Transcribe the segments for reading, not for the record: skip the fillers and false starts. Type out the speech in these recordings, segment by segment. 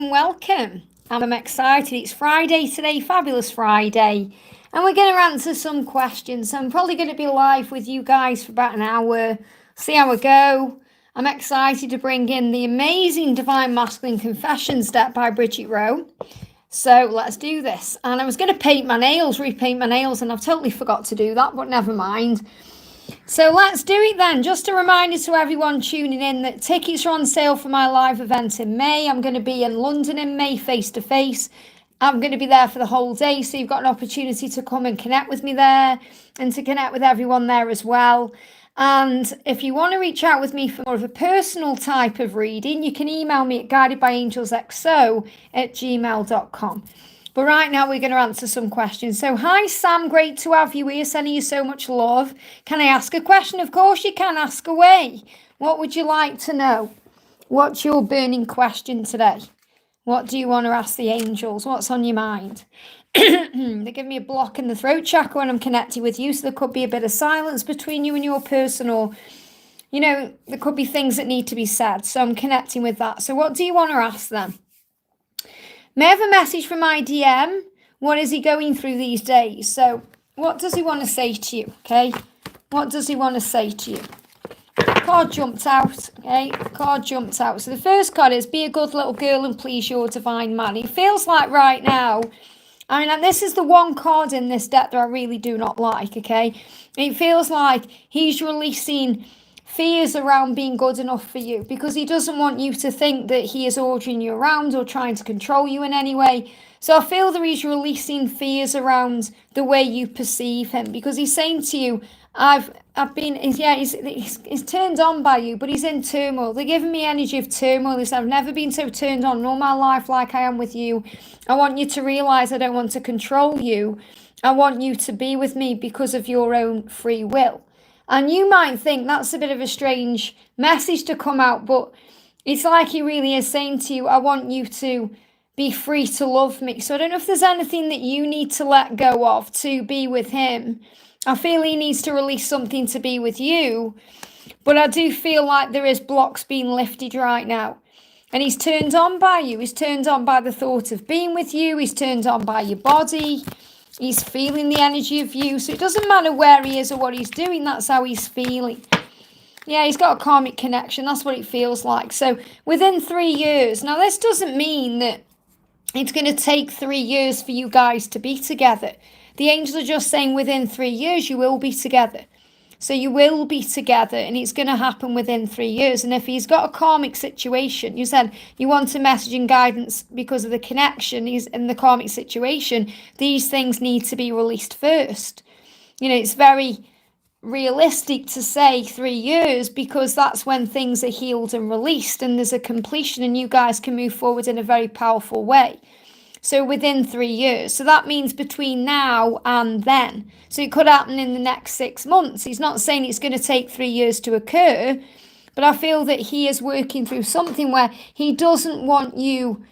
Welcome. I'm excited. It's Friday today, fabulous Friday. And we're going to answer some questions. So I'm probably going to be live with you guys for about an hour, see how we go. I'm excited to bring in the amazing Divine Masculine Confessions deck by Bridget Rowe. So let's do this. And I was going to repaint my nails, and I've totally forgot to do that, but never mind. So let's do it then. Just a reminder to everyone tuning in that tickets are on sale for my live event in May. I'm going to be in London in May, face to face. I'm going to be there for the whole day, so you've got an opportunity to come and connect with me there and to connect with everyone there as well. And if you want to reach out with me for more of a personal type of reading, you can email me at guidedbyangelsxo@gmail.com. But right now, we're going to answer some questions. So, hi, Sam. Great to have you here. Sending you so much love. Can I ask a question? Of course you can. Ask away. What would you like to know? What's your burning question today? What do you want to ask the angels? What's on your mind? They give me a block in the throat chakra when I'm connecting with you. So there could be a bit of silence between you and your person, or, there could be things that need to be said. So I'm connecting with that. So what do you want to ask them? May I have a message from my DM? What is he going through these days? So what does he want to say to you? Okay. What does he want to say to you? Card jumped out. Okay. Card jumped out. So the first card is be a good little girl and please your divine man. It feels like right now, and this is the one card in this deck that I really do not like. Okay. It feels like he's releasing fears around being good enough for you, because he doesn't want you to think that he is ordering you around or trying to control you in any way. So I feel that he's releasing fears around the way you perceive him, because he's saying to you, he's turned on by you, but he's in turmoil. They're giving me energy of turmoil. He said, I've never been so turned on in all my life like I am with you. I want you to realize I don't want to control you. I want you to be with me because of your own free will. And you might think that's a bit of a strange message to come out, but it's like he really is saying to you, I want you to be free to love me. So I don't know if there's anything that you need to let go of to be with him. I feel he needs to release something to be with you, but I do feel like there is blocks being lifted right now. And he's turned on by you. He's turned on by the thought of being with you. He's turned on by your body. He's feeling the energy of you. So it doesn't matter where he is or what he's doing. That's how he's feeling. Yeah, he's got a karmic connection. That's what it feels like. So within 3 years. Now, this doesn't mean that it's going to take 3 years for you guys to be together. The angels are just saying within 3 years you will be together. So you will be together, and it's going to happen within 3 years. And if he's got a karmic situation, you said you want a message and guidance because of the connection, he's in the karmic situation, these things need to be released first. It's very realistic to say 3 years, because that's when things are healed and released and there's a completion and you guys can move forward in a very powerful way. So within 3 years. So that means between now and then. So it could happen in the next 6 months. He's not saying it's going to take 3 years to occur, but I feel that he is working through something where he doesn't want you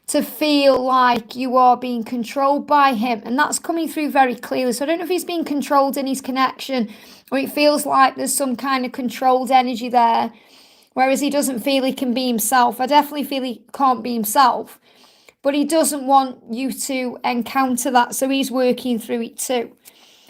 to feel like you are being controlled by him. And that's coming through very clearly. So I don't know if he's being controlled in his connection, or it feels like there's some kind of controlled energy there, whereas he doesn't feel he can be himself. I definitely feel he can't be himself. But he doesn't want you to encounter that, so he's working through it too.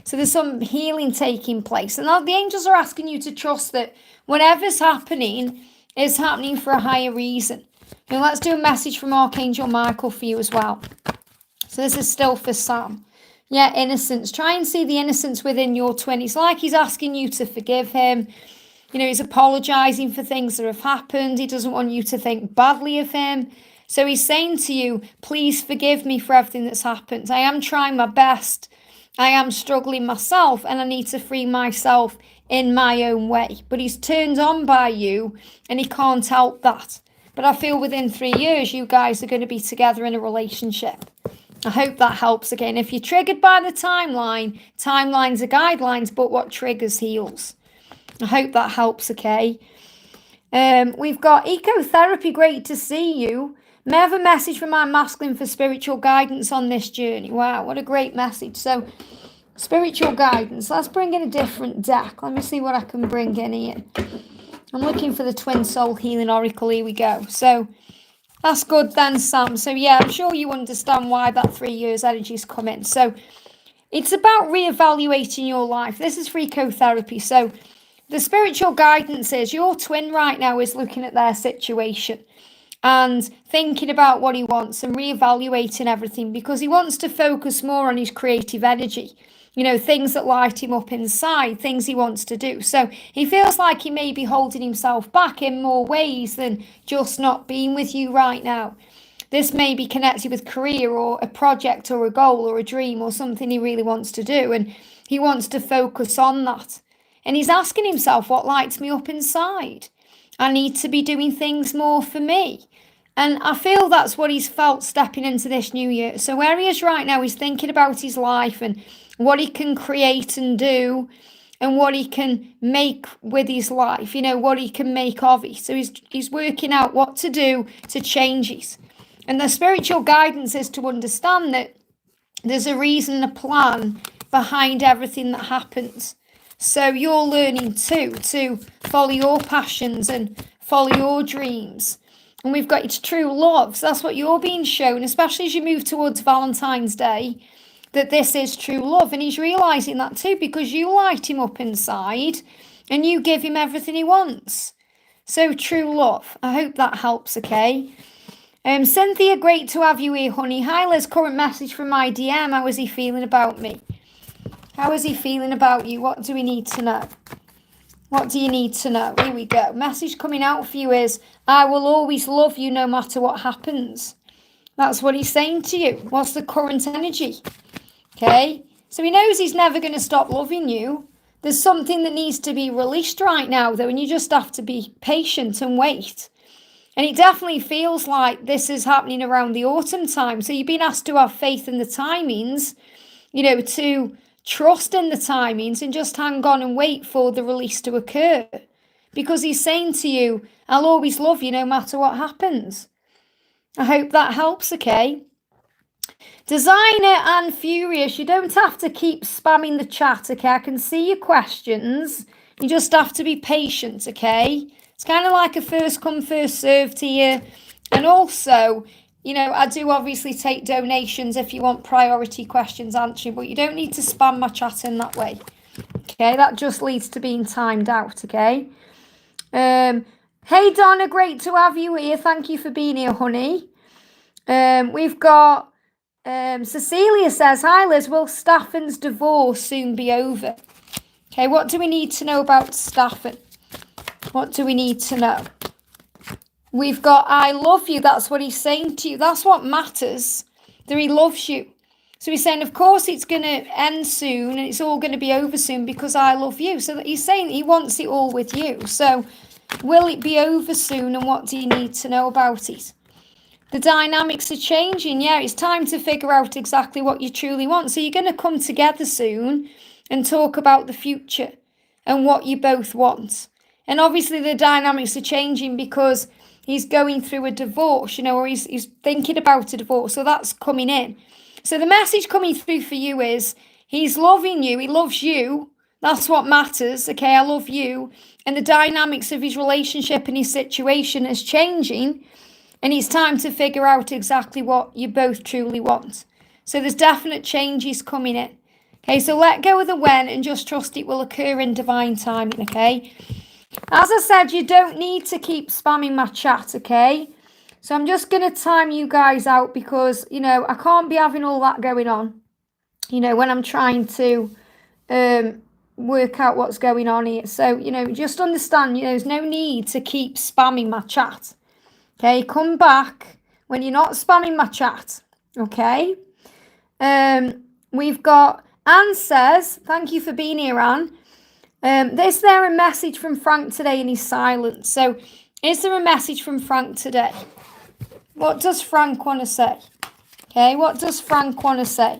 So there's some healing taking place. And the angels are asking you to trust that whatever's happening is happening for a higher reason. Now let's do a message from Archangel Michael for you as well. So this is still for Sam. Yeah, innocence. Try and see the innocence within your twin. It's like he's asking you to forgive him. He's apologising for things that have happened. He doesn't want you to think badly of him. So he's saying to you, please forgive me for everything that's happened. I am trying my best. I am struggling myself, and I need to free myself in my own way. But he's turned on by you, and he can't help that. But I feel within 3 years, you guys are going to be together in a relationship. I hope that helps. Again, if you're triggered by the timeline, timelines are guidelines, but what triggers heals. I hope that helps, okay? We've got ecotherapy. Great to see you. May I have a message from my masculine for spiritual guidance on this journey? Wow, what a great message. So, spiritual guidance. Let's bring in a different deck. Let me see what I can bring in here. I'm looking for the Twin Soul Healing Oracle. Here we go. So, That's good then, Sam. So yeah, I'm sure you understand why that 3 years energy's come in. So it's about reevaluating your life. This is free co-therapy. So the spiritual guidance is your twin right now is looking at their situation and thinking about what he wants and reevaluating everything, because he wants to focus more on his creative energy. You know, things that light him up inside, things he wants to do. So he feels like he may be holding himself back in more ways than just not being with you right now. This may be connected with career or a project or a goal or a dream or something he really wants to do, and he wants to focus on that. And he's asking himself, what lights me up inside? I need to be doing things more for me. And I feel that's what he's felt stepping into this new year. So where he is right now, he's thinking about his life and what he can create and do and what he can make with his life, you know, what he can make of it. So he's working out what to do to change it. And the spiritual guidance is to understand that there's a reason and a plan behind everything that happens. So you're learning too to follow your passions and follow your dreams. And we've got it's true love. So that's what you're being shown, especially as you move towards Valentine's Day, that this is true love. And he's realising that too, because you light him up inside and you give him everything he wants. So true love. I hope that helps, okay? Cynthia, great to have you here, honey. Hi, Liz, current message from my DM. How is he feeling about me? How is he feeling about you? What do we need to know? What do you need to know? Here we go. Message coming out for you is, I will always love you no matter what happens. That's what he's saying to you. What's the current energy? Okay? So he knows he's never going to stop loving you. There's something that needs to be released right now, though, and you just have to be patient and wait. And it definitely feels like this is happening around the autumn time. So you've been asked to have faith in the timings, you know, to trust in the timings and just hang on and wait for the release to occur. Because he's saying to you, I'll always love you no matter what happens. I hope that helps, okay? Designer and Furious, you don't have to keep spamming the chat, okay? I can see your questions. You just have to be patient, okay? It's kind of like a first come, first served here. And also, you know, I do obviously take donations if you want priority questions answered, but you don't need to spam my chat in that way. Okay, that just leads to being timed out, okay? Hey, Donna, great to have you here. Thank you for being here, honey. We've got Cecilia says, hi, Liz, will Staffan's divorce soon be over? Okay, what do we need to know about Staffan? What do we need to know? We've got, I love you. That's what he's saying to you. That's what matters, that he loves you. So he's saying, of course, it's going to end soon and it's all going to be over soon because I love you. So he's saying he wants it all with you. So will it be over soon, and what do you need to know about it? The dynamics are changing. Yeah, it's time to figure out exactly what you truly want. So you're going to come together soon and talk about the future and what you both want. And obviously the dynamics are changing because he's going through a divorce, you know, or he's thinking about a divorce. So that's coming in. So the message coming through for you is he's loving you. He loves you. That's what matters. Okay, I love you. And the dynamics of his relationship and his situation is changing. And it's time to figure out exactly what you both truly want. So there's definite changes coming in. Okay, so let go of the when and just trust it will occur in divine timing, okay? As I said, you don't need to keep spamming my chat, okay? So I'm just going to time you guys out because, you know, I can't be having all that going on, you know, when I'm trying to work out what's going on here. So, you know, just understand, you know, there's no need to keep spamming my chat. Okay, come back when you're not spamming my chat, okay? We've got Anne says, thank you for being here, Anne. Is there a message from Frank today in his silence? So, is there a message from Frank today? What does Frank want to say? Okay, what does Frank want to say?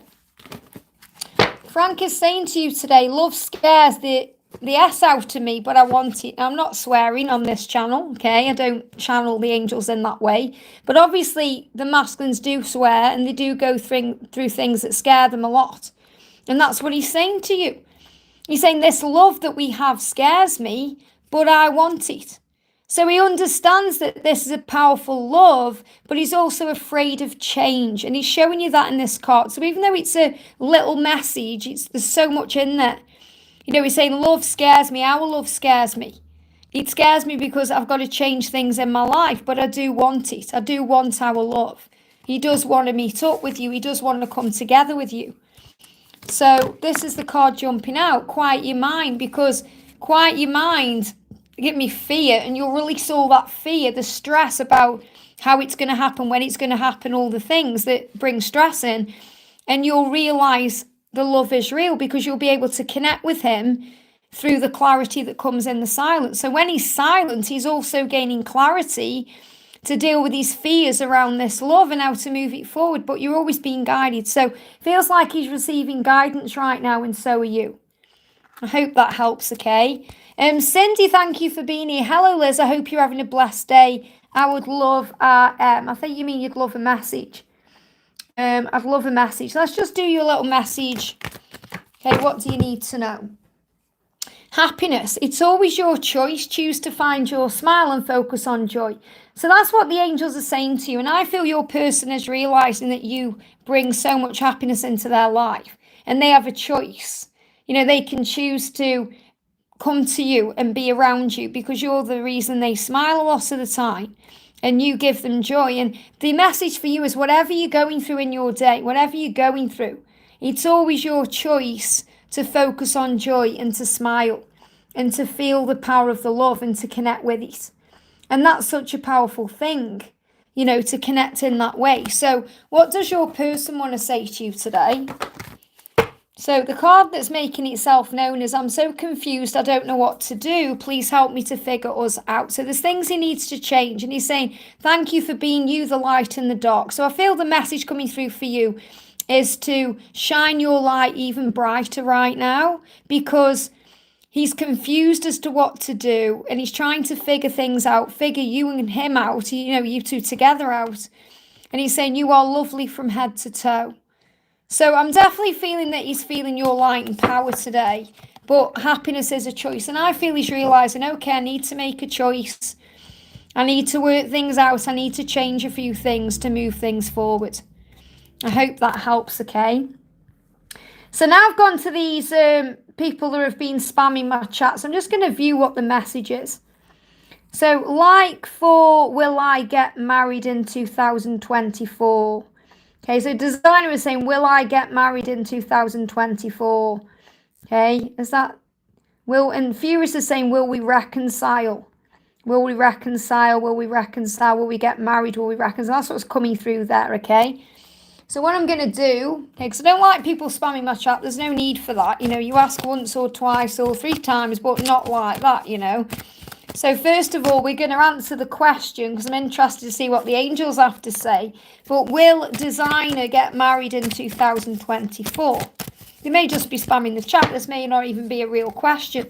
Frank is saying to you today, love scares the S out of me, but I want it. I'm not swearing on this channel, okay? I don't channel the angels in that way. But obviously, the masculines do swear, and they do go through things that scare them a lot. And that's what he's saying to you. He's saying this love that we have scares me, but I want it. So he understands that this is a powerful love, but he's also afraid of change. And he's showing you that in this card. So even though it's a little message, there's so much in there. You know, he's saying love scares me. Our love scares me. It scares me because I've got to change things in my life, but I do want it. I do want our love. He does want to meet up with you. He does want to come together with you. So this is the card jumping out. Quiet your mind, because quiet your mind, give me fear, and you'll release all that fear, the stress about how it's going to happen, when it's going to happen, all the things that bring stress in. And you'll realize the love is real, because you'll be able to connect with him through the clarity that comes in the silence. So when he's silent, he's also gaining clarity to deal with his fears around this love and how to move it forward. But you're always being guided. So feels like he's receiving guidance right now, and so are you. I hope that helps, okay? Cindy, thank you for being here. Hello, Liz. I hope you're having a blessed day. I would love, I think you mean you'd love a message. I'd love a message. Let's just do your little message. Okay, what do you need to know? Happiness. It's always your choice. Choose to find your smile and focus on joy. So that's what the angels are saying to you. And I feel your person is realizing that you bring so much happiness into their life. And they have a choice. You know, they can choose to come to you and be around you because you're the reason they smile a lot of the time. And you give them joy. And the message for you is whatever you're going through in your day, whatever you're going through, it's always your choice to focus on joy and to smile and to feel the power of the love and to connect with it. And that's such a powerful thing, you know, to connect in that way. So what does your person want to say to you today? So the card that's making itself known is, I'm so confused, I don't know what to do. Please help me to figure us out. So there's things he needs to change. And he's saying, thank you for being you, the light in the dark. So I feel the message coming through for you is to shine your light even brighter right now, because he's confused as to what to do and he's trying to figure things out, figure you and him out, you know, you two together out. And he's saying you are lovely from head to toe. So I'm definitely feeling that he's feeling your light and power today, but happiness is a choice. And I feel he's realizing, okay, I need to make a choice. I need to work things out. I need to change a few things to move things forward. I hope that helps, okay? So now I've gone to these people that have been spamming my chats. I'm just going to view what the message is. So, like for will I get married in 2024? Okay, so designer is saying, will I get married in 2024? Okay, is that will? And Furious is saying, will we reconcile? Will we reconcile? Will we reconcile? Will we get married? Will we reconcile? That's what's coming through there, okay? So what I'm going to do, okay, because I don't like people spamming my chat. There's no need for that. You know, you ask once or twice or 3 times, but not like that, you know. So first of all, we're going to answer the question because I'm interested to see what the angels have to say. But will designer get married in 2024? They may just be spamming the chat. This may not even be a real question.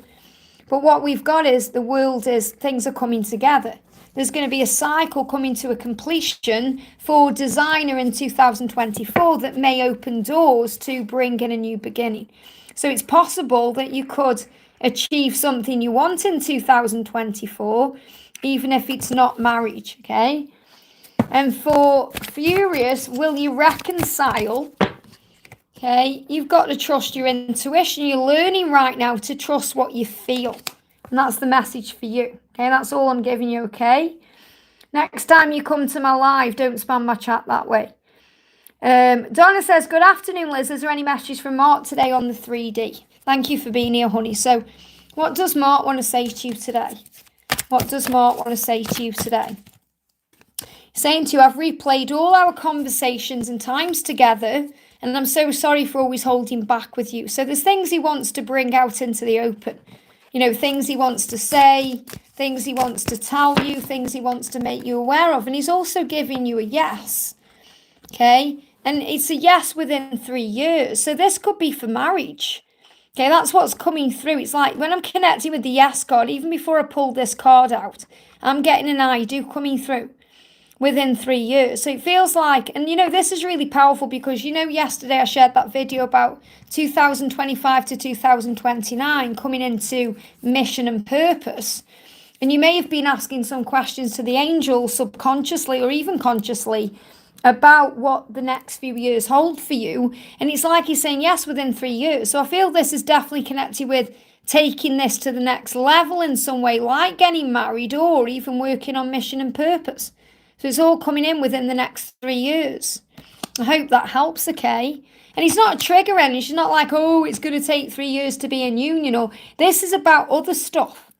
But what we've got is the world is things are coming together. There's going to be a cycle coming to a completion for designer in 2024 that may open doors to bring in a new beginning. So it's possible that you could achieve something you want in 2024, even if it's not marriage, okay? And for Furious, will you reconcile? Okay, you've got to trust your intuition. You're learning right now to trust what you feel. And that's the message for you. Okay, that's all I'm giving you, okay? Next time you come to my live, don't spam my chat that way. Donna says, good afternoon, Liz. Is there any messages from Mark today on the 3D? Thank you for being here, honey. So what does Mark want to say to you today? What does Mark want to say to you today? Saying to you, I've replayed all our conversations and times together, and I'm so sorry for always holding back with you. So there's things he wants to bring out into the open. You know, things he wants to say, things he wants to tell you, things he wants to make you aware of. And he's also giving you a yes. Okay? And it's a yes within 3 years. So this could be for marriage. Okay, that's what's coming through. It's like when I'm connecting with the yes card, even before I pull this card out, I'm getting an I do coming through within 3 years. So it feels like, and you know, this is really powerful because, you know, yesterday I shared that video about 2025 to 2029 coming into mission and purpose. And you may have been asking some questions to the angels subconsciously or even consciously about what the next few years hold for you. And it's like he's saying yes within 3 years. So I feel this is definitely connected with taking this to the next level in some way, like getting married or even working on mission and purpose. So it's all coming in within the next 3 years. I hope that helps, okay? And it's not a trigger end. It's not like, oh, it's going to take 3 years to be in union. Or this is about other stuff.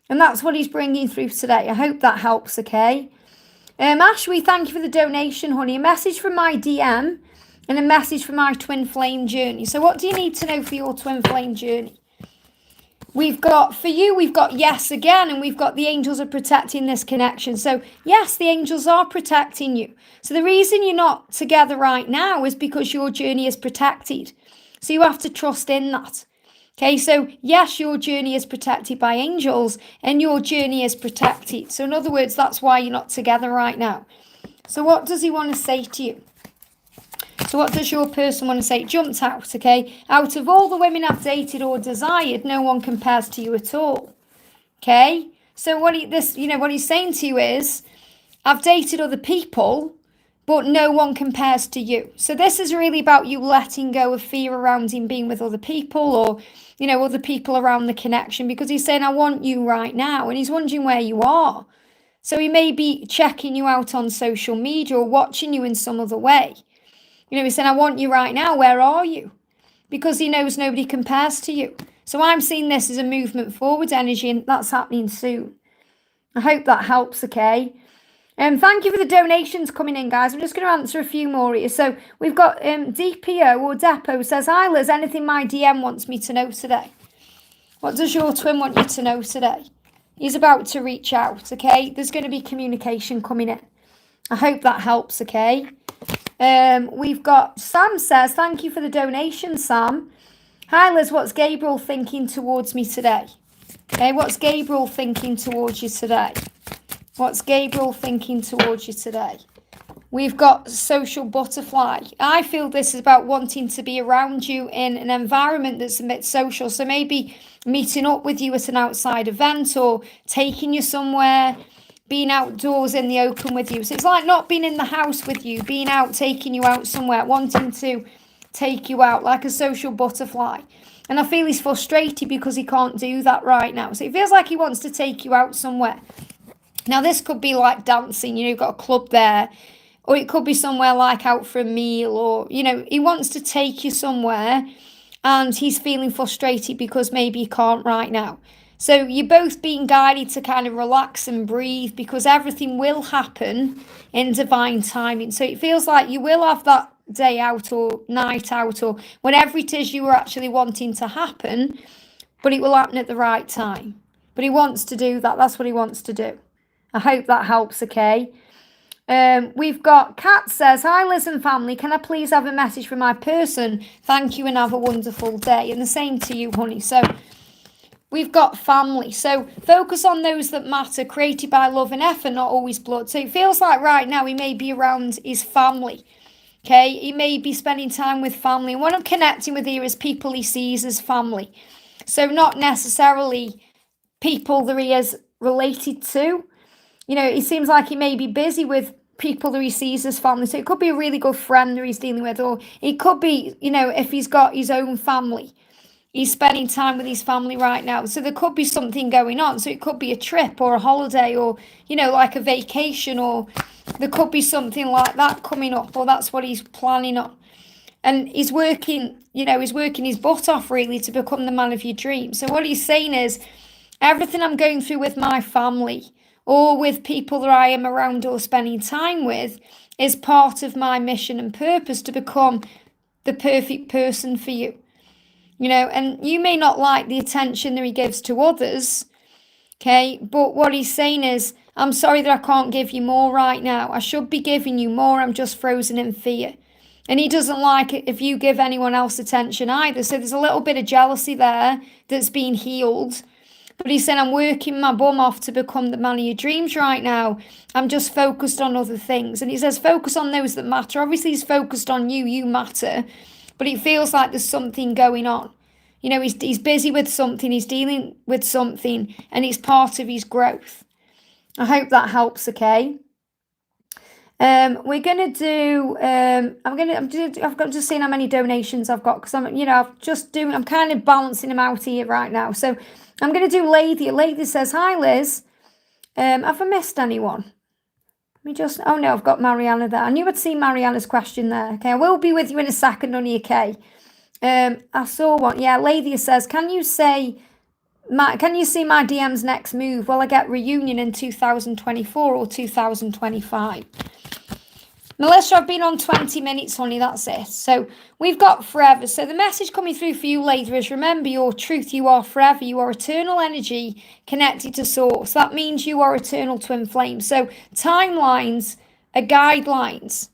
And that's what he's bringing through today. I hope that helps, okay? Ash, we thank you for the donation, honey. A message from my DM and a message from my twin flame journey. So what do you need to know for your twin flame journey? We've got yes again, and we've got the angels are protecting this connection. So yes, the angels are protecting you. So the reason you're not together right now is because your journey is protected. So you have to trust in that. Okay, so yes, your journey is protected by angels and your journey is protected. So in other words, that's why you're not together right now. So what does he want to say to you? So what does your person want to say? It jumped out, okay? Out of all the women I've dated or desired, no one compares to you at all. Okay? So what he's saying to you is, I've dated other people, but no one compares to you. So this is really about you letting go of fear around him being with other people or, other people around the connection, because he's saying, I want you right now. And he's wondering where you are. So he may be checking you out on social media or watching you in some other way. He's saying, I want you right now. Where are you? Because he knows nobody compares to you. So I'm seeing this as a movement forward energy, and that's happening soon. I hope that helps, okay? Thank you for the donations coming in, guys. I'm just going to answer a few more here. So we've got DPO or Depot says, hi, Liz, anything my DM wants me to know today? What does your twin want you to know today? He's about to reach out, okay? There's going to be communication coming in. I hope that helps, okay? We've got Sam says, thank you for the donation, Sam. Hi, Liz, what's Gabriel thinking towards me today? Okay, what's Gabriel thinking towards you today? What's Gabriel thinking towards you today? We've got Social Butterfly. I feel this is about wanting to be around you in an environment that's a bit social. So maybe meeting up with you at an outside event or taking you somewhere, being outdoors in the open with you. So it's like not being in the house with you, being out, taking you out somewhere, wanting to take you out like a social butterfly. And I feel he's frustrated because he can't do that right now. So it feels like he wants to take you out somewhere. Now, this could be like dancing, you've got a club there, or it could be somewhere like out for a meal, or, he wants to take you somewhere and he's feeling frustrated because maybe he can't right now. So you're both being guided to kind of relax and breathe because everything will happen in divine timing. So it feels like you will have that day out or night out or whatever it is you were actually wanting to happen, but it will happen at the right time. But he wants to do that. That's what he wants to do. I hope that helps, okay? We've got Kat says, hi Liz and family, can I please have a message from my person? Thank you and have a wonderful day. And the same to you, honey. So we've got family. So focus on those that matter, created by love and effort, not always blood. So it feels like right now he may be around his family. Okay, he may be spending time with family. And what I'm connecting with here is people he sees as family. So not necessarily people that he is related to. It seems like he may be busy with people that he sees as family. So it could be a really good friend that he's dealing with. Or it could be, if he's got his own family. He's spending time with his family right now. So there could be something going on. So it could be a trip or a holiday or, like a vacation, or there could be something like that coming up, or that's what he's planning on. And he's working his butt off really to become the man of your dreams. So what he's saying is, everything I'm going through with my family or with people that I am around or spending time with is part of my mission and purpose to become the perfect person for you. And you may not like the attention that he gives to others, okay? But what he's saying is, I'm sorry that I can't give you more right now. I should be giving you more. I'm just frozen in fear. And he doesn't like it if you give anyone else attention either. So there's a little bit of jealousy there that's being healed. But he said, I'm working my bum off to become the man of your dreams right now. I'm just focused on other things. And he says, focus on those that matter. Obviously, he's focused on you. You matter. But it feels like there's something going on. You know, he's busy with something, he's dealing with something, and it's part of his growth. I hope that helps, okay? We're gonna do. I've got to see how many donations I've got because I'm kind of balancing them out here right now. So I'm gonna do Lady. Lady says, "Hi Liz. Have I missed anyone? Oh no, I've got Mariana there. I knew I'd seen Mariana's question there. Okay, I will be with you in a second, honey. Okay. I saw one. Yeah, Lady says, can you see my DM's next move? Will I get reunion in 2024 or 2025? Melissa, I've been on 20 minutes, honey, that's it. So we've got forever. So the message coming through for you later is remember your truth. You are forever. You are eternal energy connected to source. That means you are eternal twin flame. So timelines are guidelines.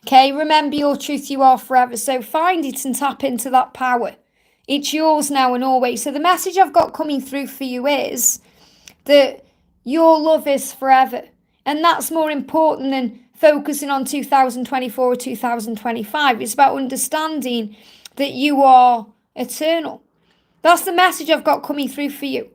Okay, remember your truth. You are forever. So find it and tap into that power. It's yours now and always. So the message I've got coming through for you is that your love is forever. And that's more important than focusing on 2024 or 2025. It's about understanding that you are eternal. That's the message I've got coming through for you.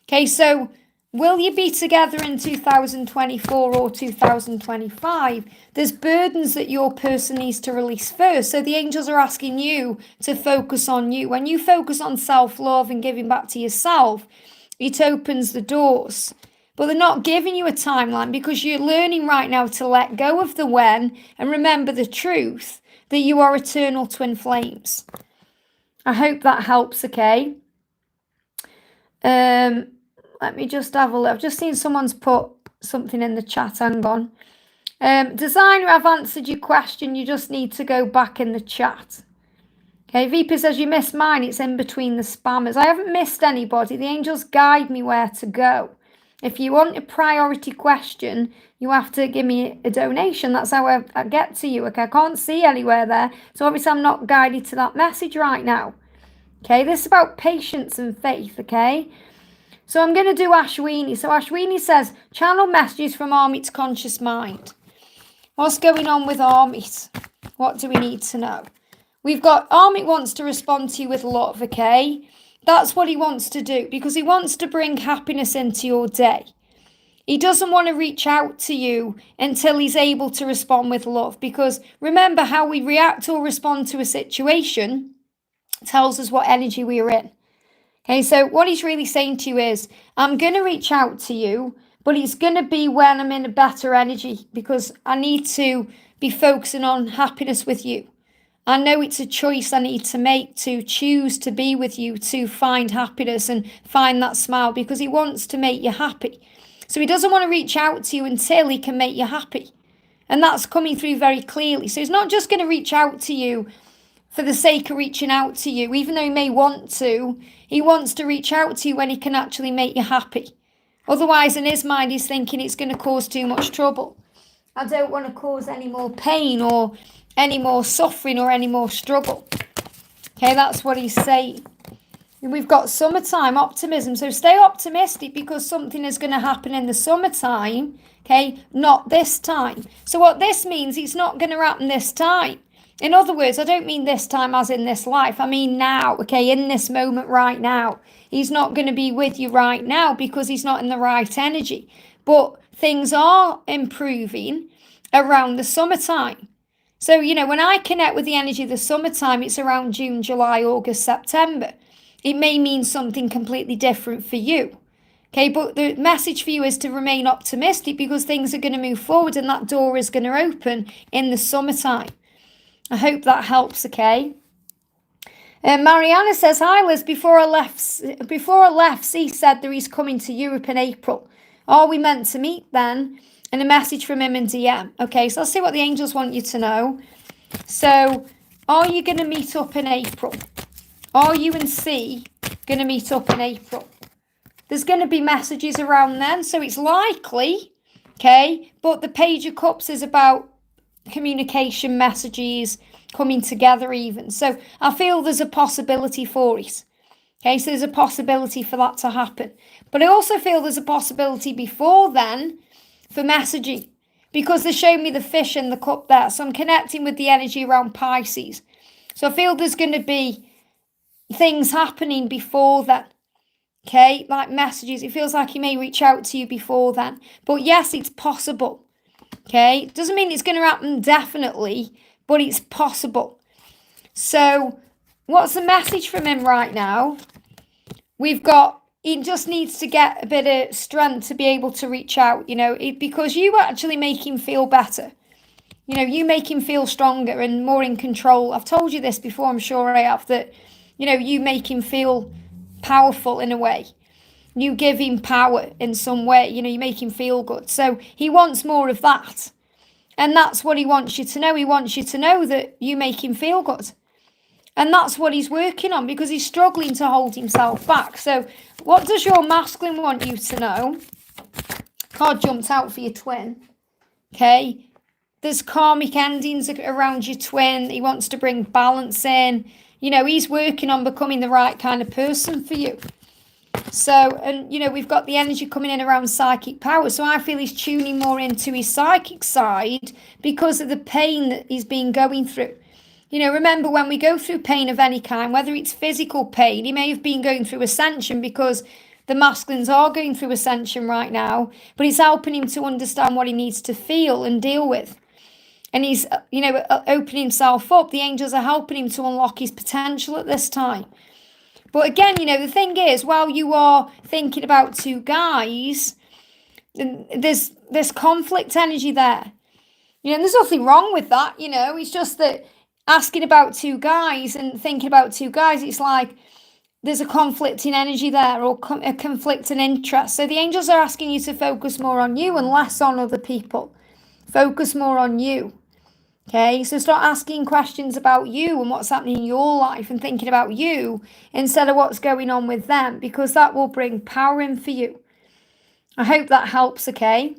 Okay, so will you be together in 2024 or 2025? There's burdens that your person needs to release first. So the angels are asking you to focus on you. When you focus on self-love and giving back to yourself, it opens the doors. But they're not giving you a timeline because you're learning right now to let go of the when and remember the truth that you are eternal twin flames. I hope that helps, okay? Let me just have a look. I've just seen someone's put something in the chat. Hang on. Designer, I've answered your question. You just need to go back in the chat. Okay, Vipa says you missed mine. It's in between the spammers. I haven't missed anybody. The angels guide me where to go. If you want a priority question, you have to give me a donation. That's how I get to you. Okay, I can't see anywhere there. So obviously I'm not guided to that message right now. Okay, this is about patience and faith, okay? So I'm going to do Ashwini. So Ashwini says, channel messages from Amit's conscious mind. What's going on with Amit? What do we need to know? We've got Amit wants to respond to you with love, okay? That's what he wants to do because he wants to bring happiness into your day. He doesn't want to reach out to you until he's able to respond with love because remember how we react or respond to a situation tells us what energy we are in. Okay, so what he's really saying to you is, I'm going to reach out to you, but it's going to be when I'm in a better energy because I need to be focusing on happiness with you. I know it's a choice I need to make to choose to be with you, to find happiness and find that smile because he wants to make you happy. So he doesn't want to reach out to you until he can make you happy. And that's coming through very clearly. So he's not just going to reach out to you for the sake of reaching out to you, even though he may want to. He wants to reach out to you when he can actually make you happy. Otherwise, in his mind, he's thinking it's going to cause too much trouble. I don't want to cause any more pain or any more suffering or any more struggle. Okay, that's what he's saying. We've got summertime optimism. So stay optimistic because something is going to happen in the summertime. Okay, not this time. So what this means, it's not going to happen this time. In other words, I don't mean this time as in this life. I mean now, okay, in this moment right now. He's not going to be with you right now because he's not in the right energy. But things are improving around the summertime. So, when I connect with the energy of the summertime, it's around June, July, August, September. It may mean something completely different for you. Okay, but the message for you is to remain optimistic because things are going to move forward and that door is going to open in the summertime. I hope that helps, okay? Mariana says, hi Liz, before I left, C said that he's coming to Europe in April. Are we meant to meet then? And a message from him in DM. Okay, so I'll see what the angels want you to know. So, are you going to meet up in April? Are you and C going to meet up in April? There's going to be messages around then, so it's likely, okay? But the Page of Cups is about communication, messages, coming together even. So I feel there's a possibility for it. Okay, so there's a possibility for that to happen. But I also feel there's a possibility before then for messaging because they showed me the fish in the cup there. So I'm connecting with the energy around Pisces. So I feel there's going to be things happening before then. Okay, like messages. It feels like he may reach out to you before then. But yes, it's possible. Okay, doesn't mean it's going to happen definitely, but it's possible. So what's the message from him right now? We've got, he just needs to get a bit of strength to be able to reach out, because you actually make him feel better. You make him feel stronger and more in control. I've told you this before, I'm sure I have, that, you make him feel powerful in a way. You give him power in some way, you make him feel good. So he wants more of that. And that's what he wants you to know. He wants you to know that you make him feel good. And that's what he's working on, because he's struggling to hold himself back. So what does your masculine want you to know? Card jumped out for your twin. Okay. There's karmic endings around your twin. He wants to bring balance in. He's working on becoming the right kind of person for you. So, and, we've got the energy coming in around psychic power. So I feel he's tuning more into his psychic side because of the pain that he's been going through. Remember, when we go through pain of any kind, whether it's physical pain, he may have been going through ascension, because the masculines are going through ascension right now, but it's helping him to understand what he needs to feel and deal with. And he's, opening himself up. The angels are helping him to unlock his potential at this time. But again, the thing is, while you are thinking about two guys, there's conflict energy there. And there's nothing wrong with that, It's just that asking about two guys and thinking about two guys, it's like there's a conflicting energy there, or a conflicting interest. So the angels are asking you to focus more on you and less on other people. Focus more on you. Okay, so start asking questions about you and what's happening in your life and thinking about you instead of what's going on with them, because that will bring power in for you. I hope that helps, okay?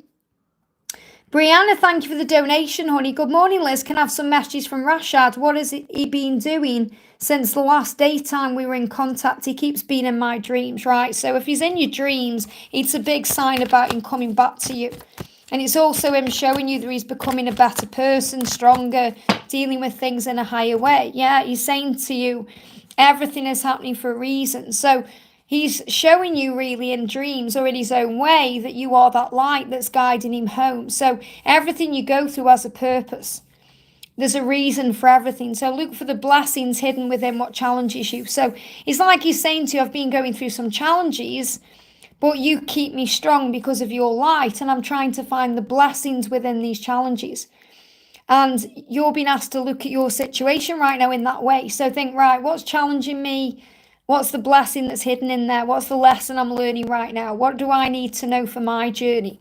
Brianna, thank you for the donation, honey. Good morning, Liz. Can I have some messages from Rashad? What has he been doing since the last daytime we were in contact? He keeps being in my dreams, right? So if he's in your dreams, it's a big sign about him coming back to you. And it's also him showing you that he's becoming a better person, stronger, dealing with things in a higher way. Yeah, he's saying to you, everything is happening for a reason. So he's showing you really in dreams or in his own way that you are that light that's guiding him home. So everything you go through has a purpose. There's a reason for everything. So look for the blessings hidden within what challenges you. So it's like he's saying to you, I've been going through some challenges, but you keep me strong because of your light, and I'm trying to find the blessings within these challenges. And you're being asked to look at your situation right now in that way. So think, right, what's challenging me? What's the blessing that's hidden in there? What's the lesson I'm learning right now? What do I need to know for my journey?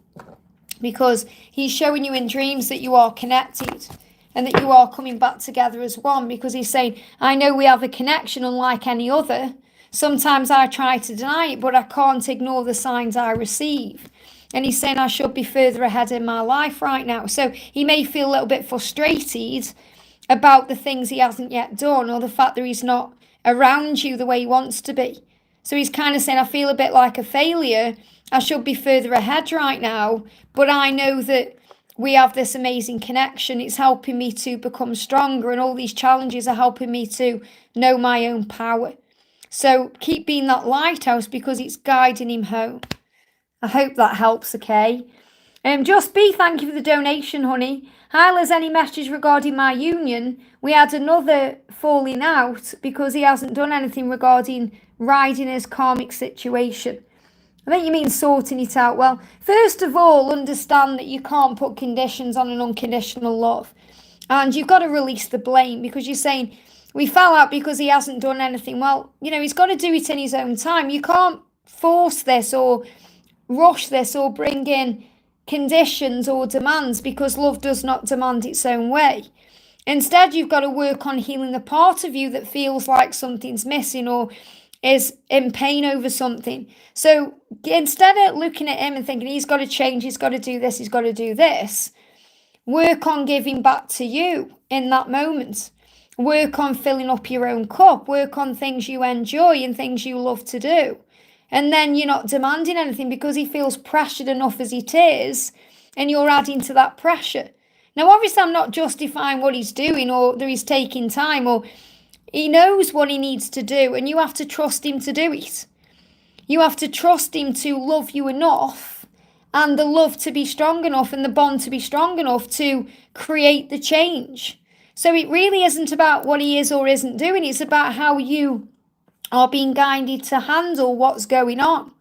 Because he's showing you in dreams that you are connected and that you are coming back together as one, because he's saying, I know we have a connection unlike any other. Sometimes I try to deny it, but I can't ignore the signs I receive. And he's saying I should be further ahead in my life right now. So he may feel a little bit frustrated about the things he hasn't yet done, or the fact that he's not around you the way he wants to be. So he's kind of saying, I feel a bit like a failure. I should be further ahead right now, but I know that we have this amazing connection. It's helping me to become stronger, and all these challenges are helping me to know my own power. So keep being that lighthouse, because it's guiding him home. I hope that helps, okay? Just B, thank you for the donation, honey. Hi, Liz, any message regarding my union? We had another falling out because he hasn't done anything regarding riding his karmic situation. I think you mean sorting it out. Well, first of all, understand that you can't put conditions on an unconditional love. And you've got to release the blame, because you're saying, we fell out because he hasn't done anything. Well, he's got to do it in his own time. You can't force this or rush this or bring in conditions or demands, because love does not demand its own way. Instead, you've got to work on healing the part of you that feels like something's missing or is in pain over something. So instead of looking at him and thinking he's got to change, he's got to do this, he's got to do this, work on giving back to you in that moment. Work on filling up your own cup. Work on things you enjoy and things you love to do. And then you're not demanding anything, because he feels pressured enough as it is, and you're adding to that pressure. Now, obviously, I'm not justifying what he's doing or that he's taking time, or He knows what he needs to do, and you have to trust him to do it. You have to trust him to love you enough, and the love to be strong enough, and the bond to be strong enough to create the change. So it really isn't about what he is or isn't doing. It's about how you are being guided to handle what's going on.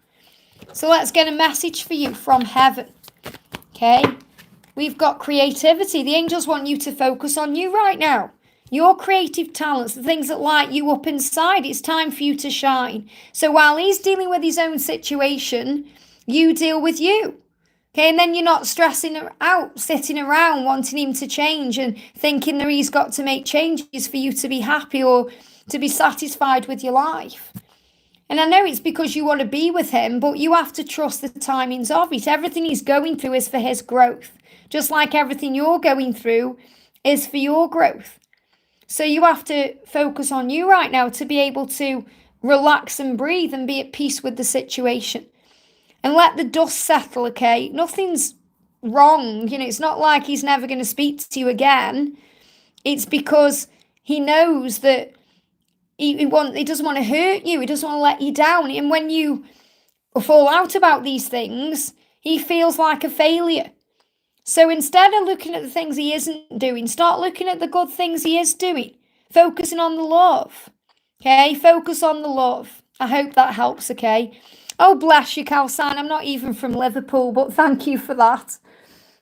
So let's get a message for you from heaven. Okay? We've got creativity. The angels want you to focus on you right now. Your creative talents, the things that light you up inside. It's time for you to shine. So while he's dealing with his own situation, you deal with you. Okay, and then you're not stressing out, sitting around wanting him to change and thinking that he's got to make changes for you to be happy or to be satisfied with your life. And I know it's because you want to be with him, but you have to trust the timings of it. Everything he's going through is for his growth, just like everything you're going through is for your growth. So you have to focus on you right now to be able to relax and breathe and be at peace with the situation. And let the dust settle, okay? Nothing's wrong. It's not like he's never going to speak to you again. It's because he knows that he doesn't want to hurt you. He doesn't want to let you down. And when you fall out about these things, he feels like a failure. So instead of looking at the things he isn't doing, start looking at the good things he is doing. Focusing on the love. Okay? Focus on the love. I hope that helps, okay? Oh, bless you, Calcine. I'm not even from Liverpool, but thank you for that.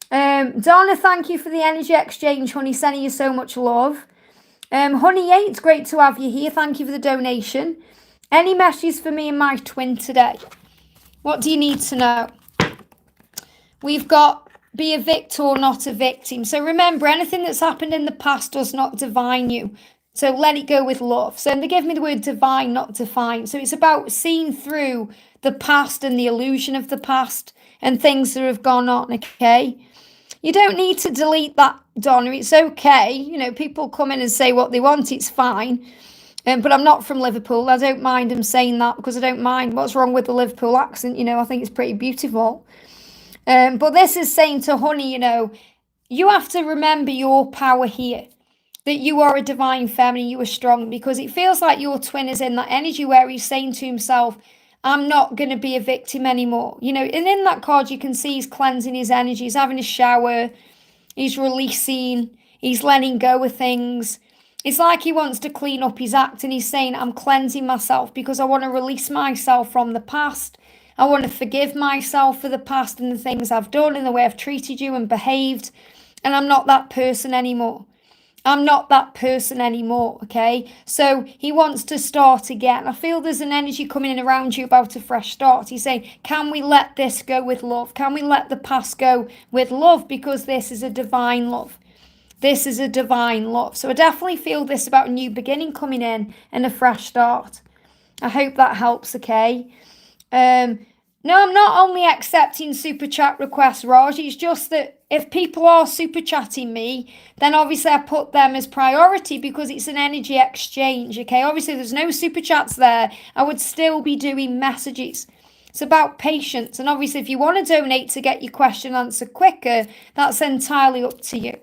Donna, thank you for the energy exchange, honey. Sending you so much love. Honey, it's great to have you here. Thank you for the donation. Any messages for me and my twin today? What do you need to know? We've got be a victor, not a victim. So remember, anything that's happened in the past does not define you. So let it go with love. So they give me the word divine, not define. So it's about seeing through the past and the illusion of the past and things that have gone on, okay? You don't need to delete that, Donna. It's okay. People come in and say what they want. It's fine. But I'm not from Liverpool. I don't mind them saying that because I don't mind what's wrong with the Liverpool accent. I think it's pretty beautiful. But this is saying to honey, you have to remember your power here. That you are a divine feminine, you are strong, because it feels like your twin is in that energy where he's saying to himself, I'm not going to be a victim anymore. And in that card, you can see he's cleansing his energy. He's having a shower. He's releasing. He's letting go of things. It's like he wants to clean up his act, and he's saying, I'm cleansing myself because I want to release myself from the past. I want to forgive myself for the past and the things I've done and the way I've treated you and behaved. And I'm not that person anymore. I'm not that person anymore, okay? So he wants to start again. I feel there's an energy coming in around you about a fresh start. He's saying, can we let this go with love? Can we let the past go with love? Because this is a divine love. This is a divine love. So I definitely feel this about a new beginning coming in and a fresh start. I hope that helps, okay? No, I'm not only accepting super chat requests, Raj. It's just that if people are super chatting me, then obviously I put them as priority because it's an energy exchange, okay? Obviously, there's no super chats there. I would still be doing messages. It's about patience. And obviously, if you want to donate to get your question answered quicker, that's entirely up to you.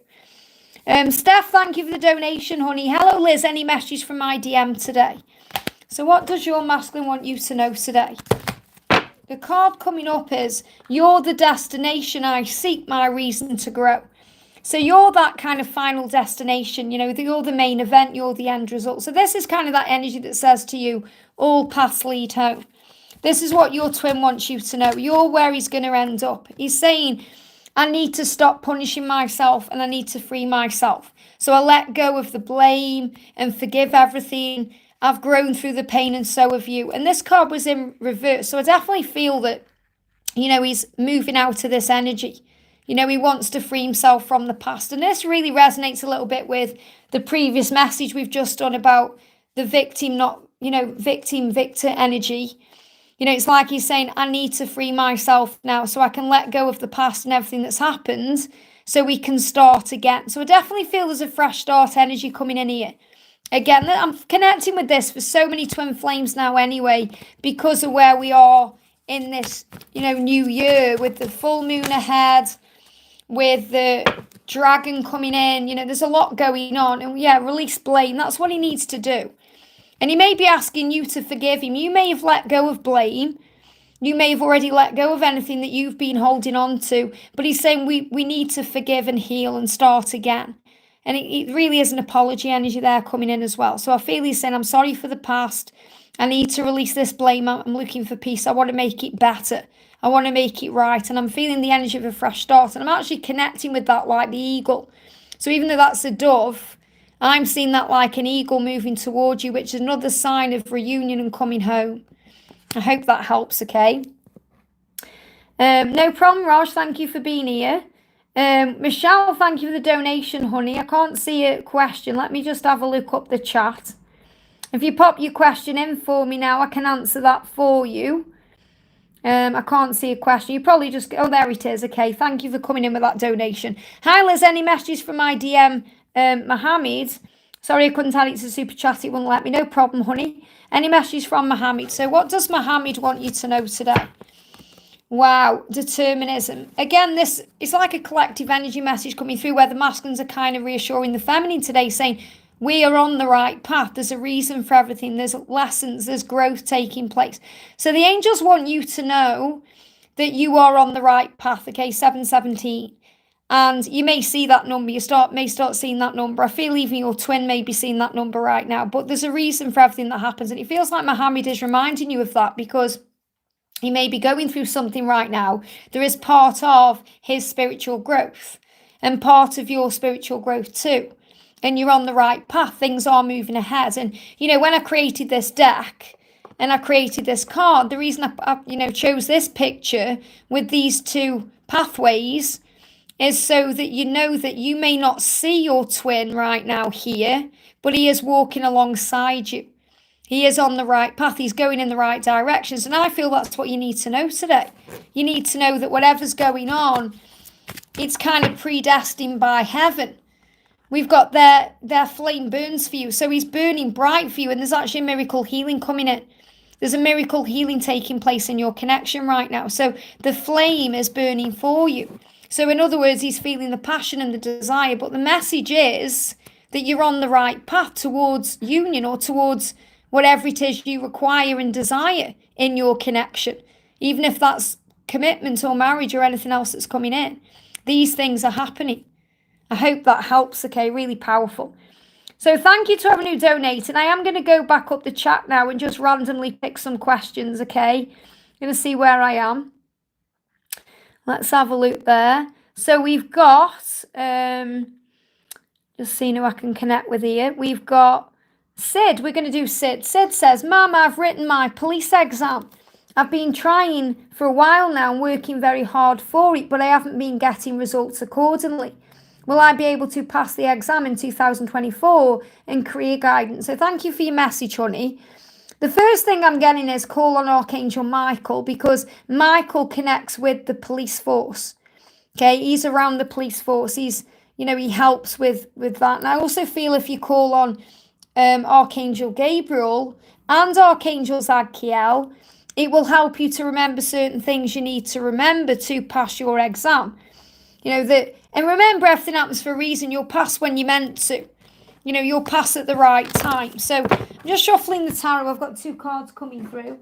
Steph, thank you for the donation, honey. Hello, Liz. Any messages from my DM today? So what does your masculine want you to know today? The card coming up is, you're the destination I seek, my reason to grow. So you're that kind of final destination, you're the main event, you're the end result. So this is kind of that energy that says to you, all paths lead home. This is what your twin wants you to know. You're where he's going to end up. He's saying, I need to stop punishing myself and I need to free myself. So I let go of the blame and forgive everything. I've grown through the pain and so have you. And this card was in reverse. So I definitely feel that, he's moving out of this energy. He wants to free himself from the past. And this really resonates a little bit with the previous message we've just done about the victim, not, victim-victor energy. It's like he's saying, I need to free myself now so I can let go of the past and everything that's happened so we can start again. So I definitely feel there's a fresh start energy coming in here. Again, I'm connecting with this for so many twin flames now anyway, because of where we are in this, new year with the full moon ahead. with the dragon coming in. You know, there's a lot going on. And yeah, release blame. That's what he needs to do. And he may be asking you to forgive him. You may have let go of blame. You may have already let go of anything that you've been holding on to. But he's saying we need to forgive and heal and start again. And it really is an apology energy there coming in as well. So I feel he's saying, I'm sorry for the past. I need to release this blame. I'm looking for peace. I want to make it better. I want to make it right. And I'm feeling the energy of a fresh start. And I'm actually connecting with that like the eagle. So even though that's a dove, I'm seeing that like an eagle moving towards you, which is another sign of reunion and coming home. I hope that helps, okay? No problem, Raj. Thank you for being here. Michelle, thank you for the donation, honey. I can't see a question. Let me just have a look up the chat. If you pop your question in for me now, I can answer that for you. I can't see a question. You probably just... Oh, there it is. Okay, thank you for coming in with that donation. Hi, Liz. Any messages from my DM, Mohammed? Sorry, I couldn't add it to super chat. It wouldn't let me. No problem, honey. Any messages from Mohammed? So what does Mohammed want you to know today? Wow, determinism. Again, this is like a collective energy message coming through where the masculines are kind of reassuring the feminine today, saying we are on the right path. There's a reason for everything. There's lessons. There's growth taking place. So the angels want you to know that you are on the right path. Okay, 717. And you may see that number. You may start seeing that number. I feel even your twin may be seeing that number right now. But there's a reason for everything that happens. And it feels like Mohammed is reminding you of that because he may be going through something right now. There is part of his spiritual growth and part of your spiritual growth too. And you're on the right path. Things are moving ahead. And, you know, when I created this deck and I created this card, the reason I chose this picture with these two pathways is so that you know that you may not see your twin right now here, but he is walking alongside you. He is on the right path. He's going in the right directions. And I feel that's what you need to know today. You need to know that whatever's going on, it's kind of predestined by heaven. We've got their flame burns for you. So he's burning bright for you. And there's actually a miracle healing coming in. There's a miracle healing taking place in your connection right now. So the flame is burning for you. So in other words, he's feeling the passion and the desire. But the message is that you're on the right path towards union or towards whatever it is you require and desire in your connection. Even if that's commitment or marriage or anything else that's coming in. These things are happening. I hope that helps, okay? Really powerful. So thank you to everyone who donated. I am going to go back up the chat now and just randomly pick some questions, okay? I'm going to see where I am. Let's have a look there. So we've got, just seeing who I can connect with here. We've got Sid. We're going to do Sid. Sid says, Mum, I've written my police exam. I've been trying for a while now and working very hard for it, but I haven't been getting results accordingly. Will I be able to pass the exam in 2024 in career guidance? So thank you for your message, honey. The first thing I'm getting is call on Archangel Michael because Michael connects with the police force. Okay, he's around the police force. He's, he helps with that. And I also feel if you call on Archangel Gabriel and Archangel Zadkiel, it will help you to remember certain things you need to remember to pass your exam. And remember, everything happens for a reason. You'll pass when you're meant to. You'll pass at the right time. So I'm just shuffling the tarot. I've got 2 cards coming through.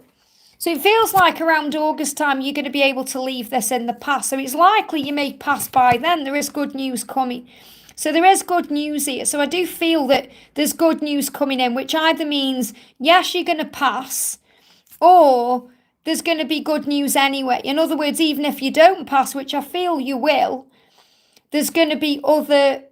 So it feels like around August time, you're going to be able to leave this in the past. So it's likely you may pass by then. There is good news coming. So there is good news here. So I do feel that there's good news coming in, which either means, yes, you're going to pass, or there's going to be good news anyway. In other words, even if you don't pass, which I feel you will, there's going to be other,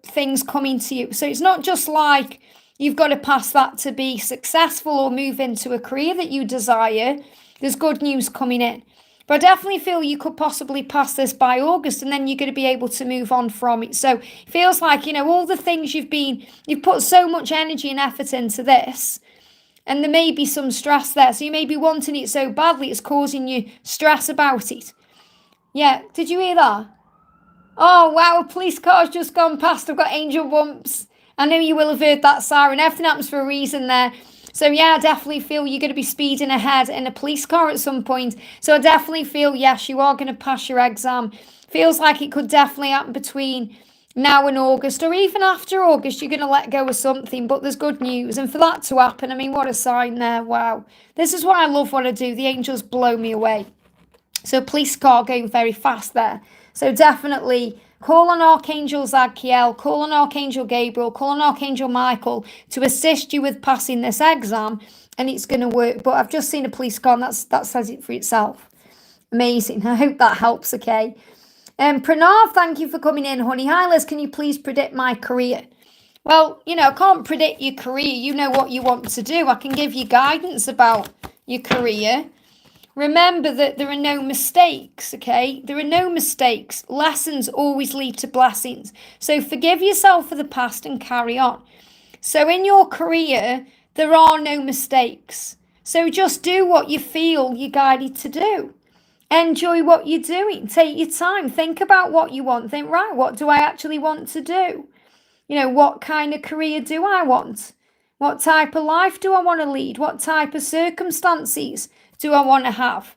things coming to you. So it's not just like you've got to pass that to be successful or move into a career that you desire. There's good news coming in. But I definitely feel you could possibly pass this by August and then you're going to be able to move on from it. So it feels like, all the things you've put so much energy and effort into this, and there may be some stress there. So you may be wanting it so badly it's causing you stress about it. Yeah, did you hear that? Oh, wow, a police car's just gone past. I've got angel bumps. I know you will have heard that siren. Everything happens for a reason there. So, yeah, I definitely feel you're going to be speeding ahead in a police car at some point. So I definitely feel, yes, you are going to pass your exam. Feels like it could definitely happen between now and August, or even after August, you're going to let go of something, but there's good news. And for that to happen, I mean, what a sign there. Wow. This is what I love what I do. The angels blow me away. So police car going very fast there. So definitely call on Archangel Zadkiel, call on Archangel Gabriel, call on Archangel Michael to assist you with passing this exam, and it's going to work. But I've just seen a police car, and that says it for itself. Amazing. I hope that helps, okay? Pranav, thank you for coming in, honey. Hi, Liz, can you please predict my career? Well, I can't predict your career. You know what you want to do. I can give you guidance about your career. Remember that there are no mistakes, okay? There are no mistakes. Lessons always lead to blessings. So forgive yourself for the past and carry on. So in your career, there are no mistakes. So just do what you feel you're guided to do. Enjoy what you're doing. Take your time. Think about what you want. Think, right, what do I actually want to do? What kind of career do I want? What type of life do I want to lead? What type of circumstances do I want to have?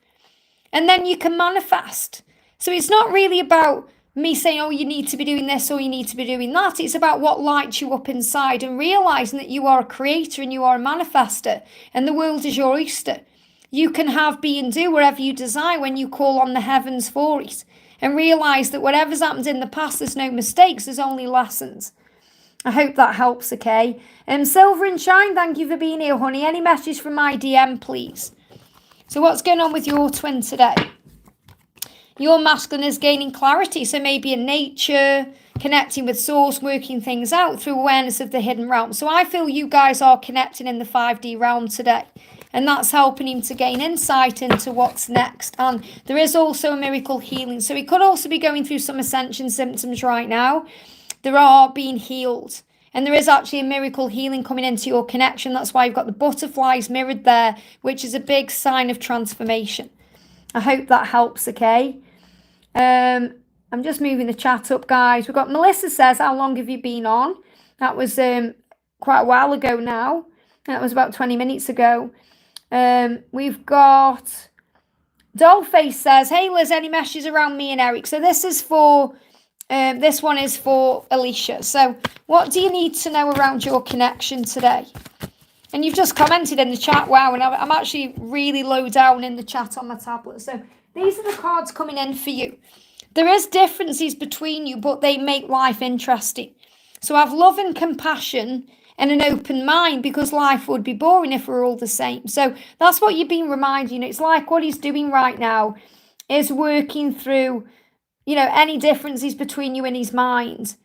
And then you can manifest. So it's not really about me saying, oh, you need to be doing this or you need to be doing that. It's about what lights you up inside and realizing that you are a creator and you are a manifester and the world is your oyster. You can have, be, and do whatever you desire when you call on the heavens for it and realize that whatever's happened in the past, there's no mistakes, there's only lessons. I hope that helps, okay? Silver and Shine, thank you for being here, honey. Any message from my DM, please? So what's going on with your twin today? Your masculine is gaining clarity, so maybe in nature, connecting with source, working things out through awareness of the hidden realm. So I feel you guys are connecting in the 5D realm today. And that's helping him to gain insight into what's next. And there is also a miracle healing. So he could also be going through some ascension symptoms right now. There are being healed. And there is actually a miracle healing coming into your connection. That's why you've got the butterflies mirrored there, which is a big sign of transformation. I hope that helps, okay? I'm just moving the chat up, guys. We've got Melissa says, how long have you been on? That was quite a while ago now. That was about 20 minutes ago. We've got Dollface says, hey Liz, any messages around me and Eric? So this is for, this one is for Alicia. So what do you need to know around your connection today? And you've just commented in the chat, wow, and I'm actually really low down in the chat on my tablet. So these are the cards coming in for you. There is differences between you, but they make life interesting. So have love and compassion and an open mind, because life would be boring if we're all the same. So that's what you've been reminding. It's like what he's doing right now is working through, any differences between you and his mind,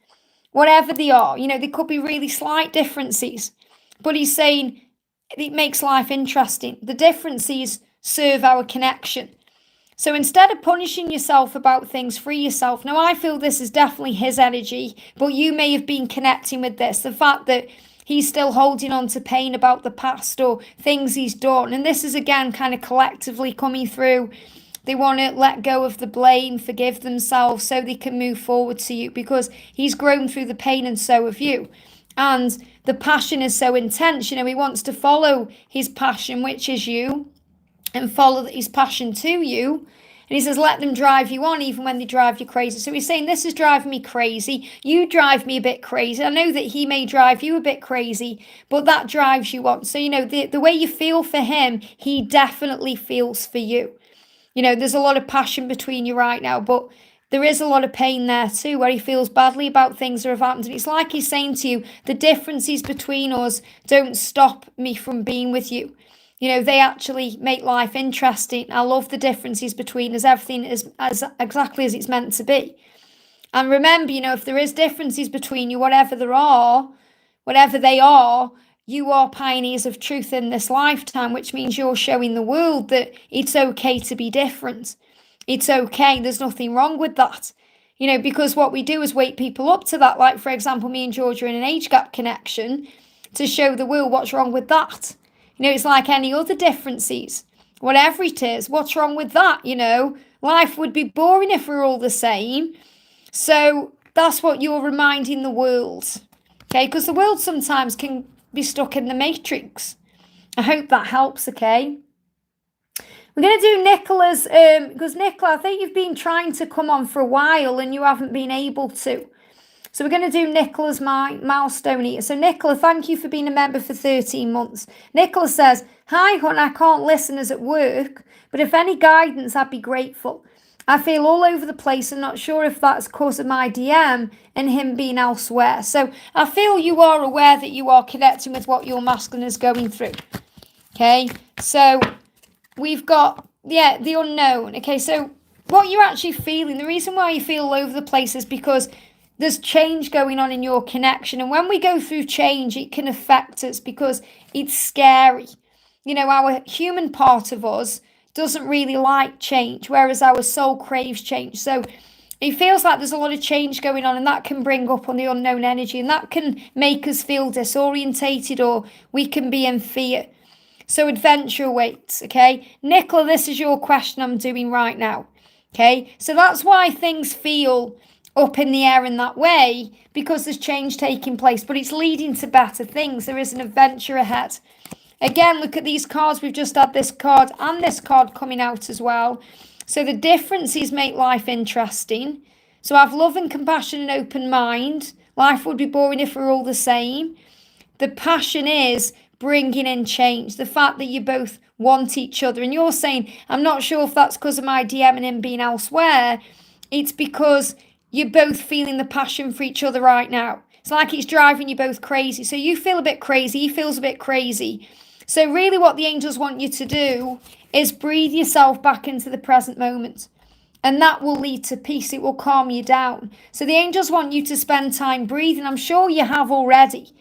whatever they are. They could be really slight differences, but he's saying it makes life interesting. The differences serve our connection. So instead of punishing yourself about things, free yourself. Now, I feel this is definitely his energy, but you may have been connecting with this. The fact that he's still holding on to pain about the past or things he's done. And this is, again, kind of collectively coming through. They want to let go of the blame, forgive themselves so they can move forward to you, because he's grown through the pain and so have you. And the passion is so intense. He wants to follow his passion, which is you, and follow his passion to you. And he says, let them drive you on even when they drive you crazy. So he's saying, this is driving me crazy. You drive me a bit crazy. I know that he may drive you a bit crazy, but that drives you on. So, the way you feel for him, he definitely feels for you. There's a lot of passion between you right now, but there is a lot of pain there too, where he feels badly about things that have happened. And it's like he's saying to you, the differences between us don't stop me from being with you. They actually make life interesting. I love the differences between us. Everything is as exactly as it's meant to be. And remember, if there is differences between you, whatever they are, you are pioneers of truth in this lifetime, which means you're showing the world that it's okay to be different. It's okay. There's nothing wrong with that. Because what we do is wake people up to that. Like, for example, me and Georgia in an age gap connection to show the world what's wrong with that. It's like any other differences. Whatever it is, what's wrong with that? Life would be boring if we're all the same. So that's what you're reminding the world. Okay, because the world sometimes can be stuck in the matrix. I hope that helps, okay? We're going to do Nicola's, because Nicola, I think you've been trying to come on for a while and you haven't been able to. So we're going to do Nicola's milestone here. So Nicola, thank you for being a member for 13 months. Nicola says, hi, hon, I can't listen as at work, but if any guidance, I'd be grateful. I feel all over the place and not sure if that's because of my DM and him being elsewhere. So I feel you are aware that you are connecting with what your masculine is going through. Okay, so we've got, the unknown. Okay, so what you're actually feeling, the reason why you feel all over the place is because there's change going on in your connection. And when we go through change, it can affect us because it's scary. You know, our human part of us doesn't really like change, whereas our soul craves change. So it feels like there's a lot of change going on, and that can bring up on the unknown energy, and that can make us feel disorientated, or we can be in fear. So adventure awaits, okay? Nicola, this is your question I'm doing right now, okay? So that's why things feel up in the air in that way, because there's change taking place, but it's leading to better things. There is an adventure ahead. Again, look at these cards. We've just had this card and this card coming out as well. So the differences make life interesting. So have love and compassion and open mind. Life would be boring if we're all the same. The passion is bringing in change. The fact that you both want each other. And you're saying, I'm not sure if that's because of my DM and him being elsewhere. It's because you're both feeling the passion for each other right now. It's like it's driving you both crazy. So you feel a bit crazy. He feels a bit crazy. So really what the angels want you to do is breathe yourself back into the present moment. And that will lead to peace. It will calm you down. So the angels want you to spend time breathing. I'm sure you have already.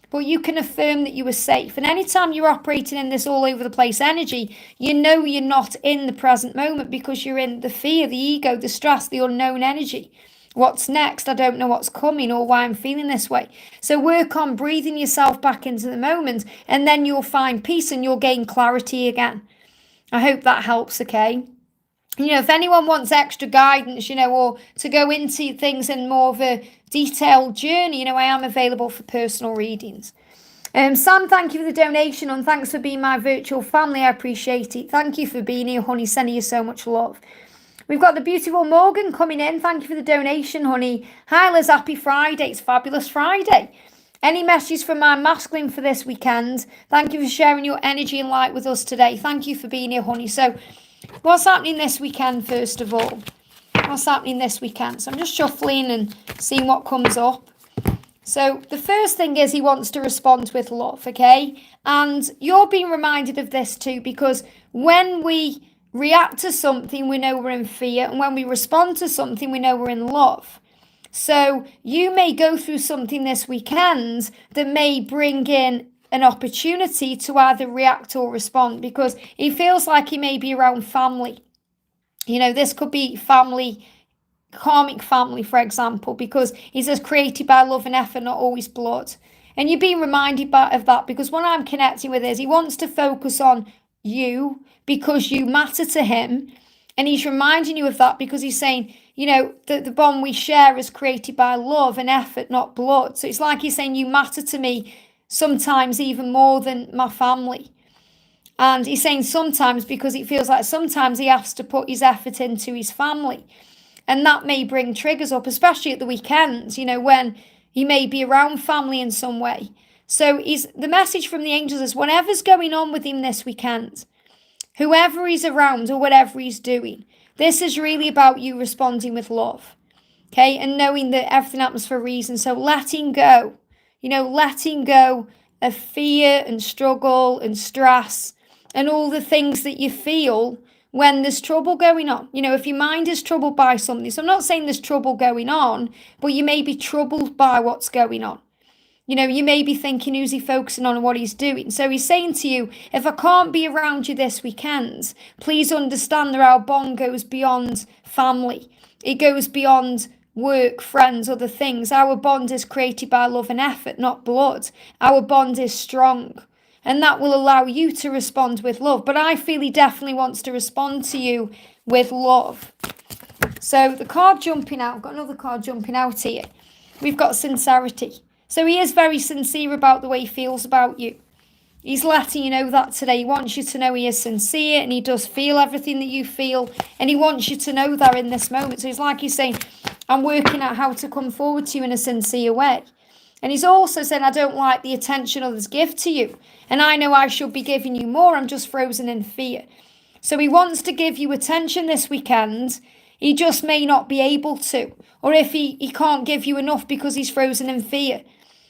But you can affirm that you are safe. And anytime you're operating in this all over the place energy, you know you're not in the present moment because you're in the fear, the ego, the stress, the unknown energy. What's next? I don't know what's coming or why I'm feeling this way. So work on breathing yourself back into the moment, and then you'll find peace and you'll gain clarity again. I hope that helps, okay? You know, if anyone wants extra guidance, you know, or to go into things in more of a detailed journey, you know, I am available for personal readings. Sam, thank you for the donation, and thanks for being my virtual family. I appreciate it. Thank you for being here, honey. Sending you so much love. We've got the beautiful Morgan coming in. Thank you for the donation, honey. Hi, Liz. Happy Friday. It's Fabulous Friday. Any messages from my masculine for this weekend? Thank you for sharing your energy and light with us today. Thank you for being here, honey. So, what's happening this weekend, first of all? What's happening this weekend? So, I'm just shuffling and seeing what comes up. So, the first thing is he wants to respond with love, okay? And you're being reminded of this too, because when we react to something, we know we're in fear. And when we respond to something, we know we're in love. So you may go through something this weekend that may bring in an opportunity to either react or respond, because he feels like he may be around family. You know, this could be family, karmic family, for example, because he says created by love and effort, not always blood. And you're being reminded of that, because what I'm connecting with is he wants to focus on you because you matter to him, and he's reminding you of that because he's saying, you know, that the bond we share is created by love and effort, not blood. So it's like he's saying you matter to me sometimes even more than my family. And he's saying sometimes because it feels like sometimes he has to put his effort into his family, and that may bring triggers up, especially at the weekends, you know, when he may be around family in some way. So the message from the angels is whatever's going on with him this weekend, whoever he's around or whatever he's doing, this is really about you responding with love, okay? And knowing that everything happens for a reason. So letting go, you know, letting go of fear and struggle and stress and all the things that you feel when there's trouble going on. You know, if your mind is troubled by something, so I'm not saying there's trouble going on, but you may be troubled by what's going on. You know, you may be thinking, who's he focusing on and what he's doing? So he's saying to you, if I can't be around you this weekend, please understand that our bond goes beyond family. It goes beyond work, friends, other things. Our bond is created by love and effort, not blood. Our bond is strong. And that will allow you to respond with love. But I feel he definitely wants to respond to you with love. So the card jumping out, I've got another card jumping out here. We've got sincerity. So he is very sincere about the way he feels about you. He's letting you know that today. He wants you to know he is sincere and he does feel everything that you feel. And he wants you to know that in this moment. So it's like he's saying, I'm working out how to come forward to you in a sincere way. And he's also saying, I don't like the attention others give to you. And I know I should be giving you more. I'm just frozen in fear. So he wants to give you attention this weekend. He just may not be able to. Or if he can't give you enough because he's frozen in fear.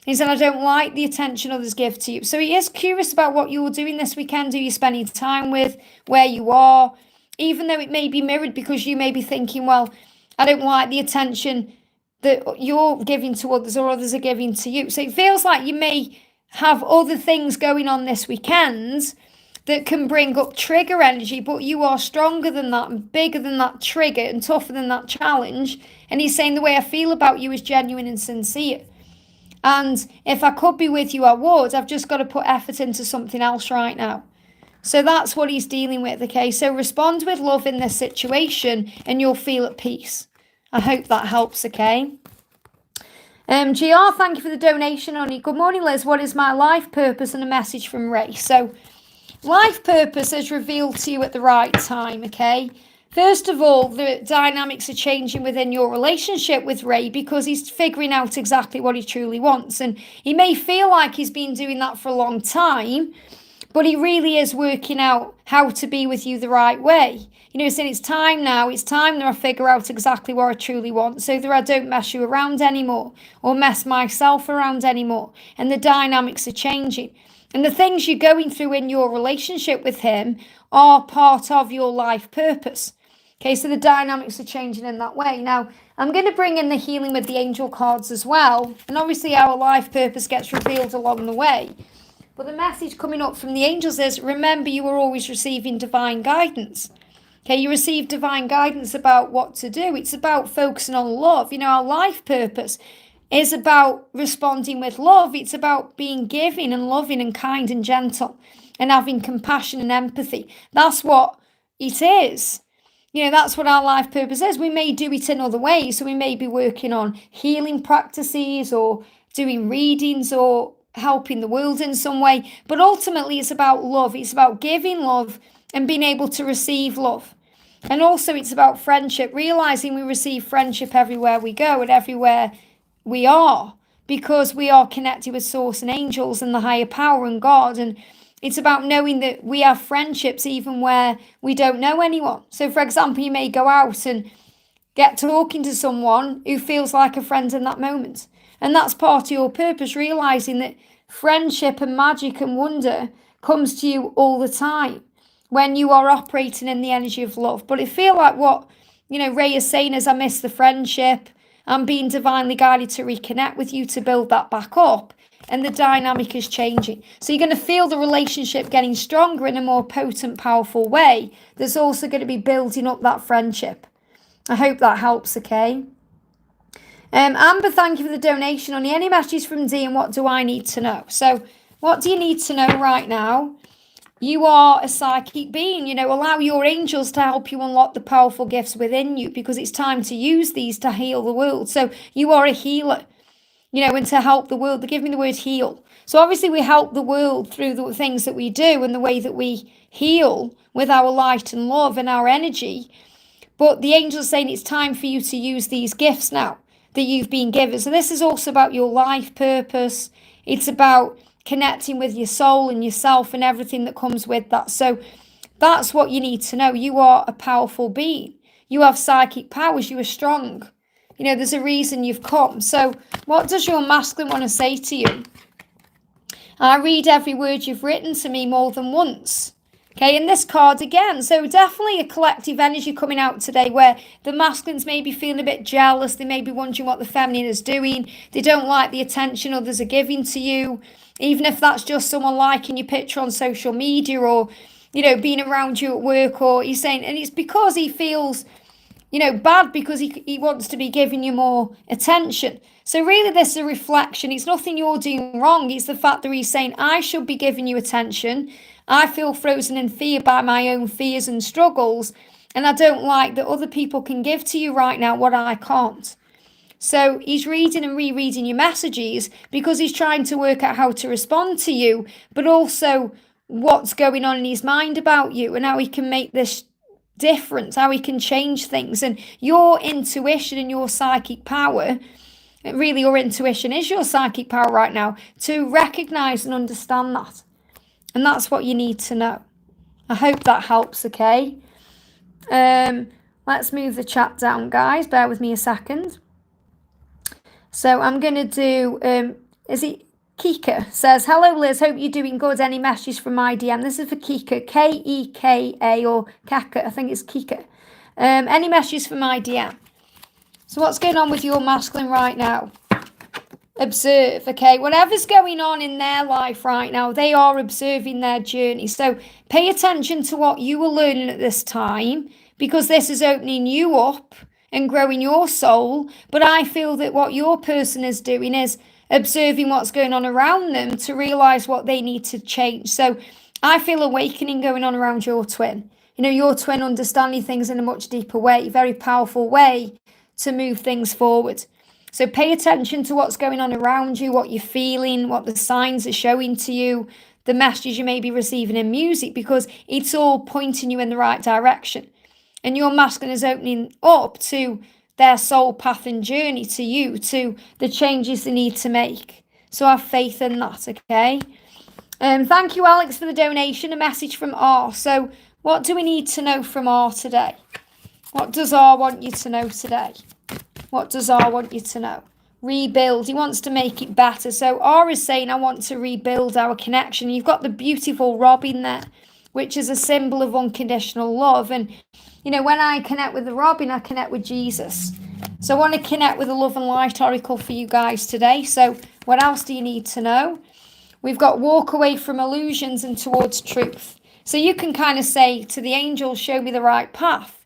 He said, I don't like the attention others give to you. So he is curious about what you're doing this weekend, who you're spending time with, where you are, even though it may be mirrored because you may be thinking, well, I don't like the attention that you're giving to others or others are giving to you. So it feels like you may have other things going on this weekend that can bring up trigger energy, but you are stronger than that and bigger than that trigger and tougher than that challenge. And he's saying the way I feel about you is genuine and sincere. And if I could be with you, I would. I've just got to put effort into something else right now. So that's what he's dealing with, okay? So respond with love in this situation and you'll feel at peace. I hope that helps, okay? GR, thank you for the donation, honey. Good morning, Liz. What is my life purpose? And a message from Ray. So life purpose is revealed to you at the right time, okay? First of all, the dynamics are changing within your relationship with Ray because he's figuring out exactly what he truly wants. And he may feel like he's been doing that for a long time, but he really is working out how to be with you the right way. You know, he's saying it's time now. It's time that I figure out exactly what I truly want so that I don't mess you around anymore or mess myself around anymore. And the dynamics are changing. And the things you're going through in your relationship with him are part of your life purpose. Okay, so the dynamics are changing in that way. Now, I'm going to bring in the healing with the angel cards as well. And obviously our life purpose gets revealed along the way. But the message coming up from the angels is, remember, you are always receiving divine guidance. Okay, you receive divine guidance about what to do. It's about focusing on love. You know, our life purpose is about responding with love. It's about being giving and loving and kind and gentle and having compassion and empathy. That's what it is. You know, that's what our life purpose is. We may do it in other ways. So we may be working on healing practices or doing readings or helping the world in some way. But ultimately, it's about love. It's about giving love and being able to receive love. And also, it's about friendship, realizing we receive friendship everywhere we go and everywhere we are because we are connected with Source and angels and the higher power and God. And it's about knowing that we have friendships even where we don't know anyone. So, for example, you may go out and get talking to someone who feels like a friend in that moment. And that's part of your purpose, realizing that friendship and magic and wonder comes to you all the time when you are operating in the energy of love. But I feel like what, you know, Ray is saying is, I miss the friendship. I'm being divinely guided to reconnect with you to build that back up. And the dynamic is changing. So you're going to feel the relationship getting stronger in a more potent, powerful way. There's also going to be building up that friendship. I hope that helps, okay? Amber, thank you for the donation. On any messages from Dee and what do I need to know? So what do you need to know right now? You are a psychic being. You know, allow your angels to help you unlock the powerful gifts within you because it's time to use these to heal the world. So you are a healer. You know, and to help the world. They give me the word heal. So obviously we help the world through the things that we do and the way that we heal with our light and love and our energy. But the angels are saying it's time for you to use these gifts now that you've been given. So this is also about your life purpose. It's about connecting with your soul and yourself and everything that comes with that. So that's what you need to know. You are a powerful being. You have psychic powers. You are strong. You know, there's a reason you've come. So what does your masculine want to say to you? I read every word you've written to me more than once. Okay, and this card again. So definitely a collective energy coming out today where the masculines may be feeling a bit jealous. They may be wondering what the feminine is doing. They don't like the attention others are giving to you. Even if that's just someone liking your picture on social media or, you know, being around you at work, or he's saying, and it's because he feels, you know, bad because he wants to be giving you more attention. So really this is a reflection. It's nothing you're doing wrong. It's the fact that he's saying, I should be giving you attention. I feel frozen in fear by my own fears and struggles. And I don't like that other people can give to you right now what I can't. So he's reading and rereading your messages because he's trying to work out how to respond to you, but also what's going on in his mind about you and how he can make this difference, how he can change things. And your intuition and your psychic power, really your intuition is your psychic power right now, to recognize and understand that. And that's what you need to know. I hope that helps, okay? Let's move the chat down, guys. Bear with me a second. So I'm going to do, is it Kika? Says, hello Liz, hope you're doing good. Any messages from my DM? This is for Kika, K-E-K-A or Kaka, I think it's Kika. Any messages from my DM? So what's going on with your masculine right now? Observe, okay? Whatever's going on in their life right now, they are observing their journey. So pay attention to what you are learning at this time, because this is opening you up and growing your soul. But I feel that what your person is doing is observing what's going on around them to realize what they need to change. So I feel awakening going on around your twin. You know, your twin understanding things in a much deeper way, very powerful way to move things forward. So pay attention to what's going on around you, what you're feeling, what the signs are showing to you, the messages you may be receiving in music, because it's all pointing you in the right direction. And your masculine is opening up to their soul path and journey, to you, to the changes they need to make. So have faith in that, okay? Thank you, Alex, for the donation. A message from R. So what do we need to know from R today? What does R want you to know today? What does R want you to know? Rebuild. He wants to make it better. So R is saying, I want to rebuild our connection. You've got the beautiful robin there, which is a symbol of unconditional love. And, you know, when I connect with the robin, I connect with Jesus. So I want to connect with the Love and Light Oracle for you guys today. So what else do you need to know? We've got walk away from illusions and towards truth. So you can kind of say to the angels, show me the right path.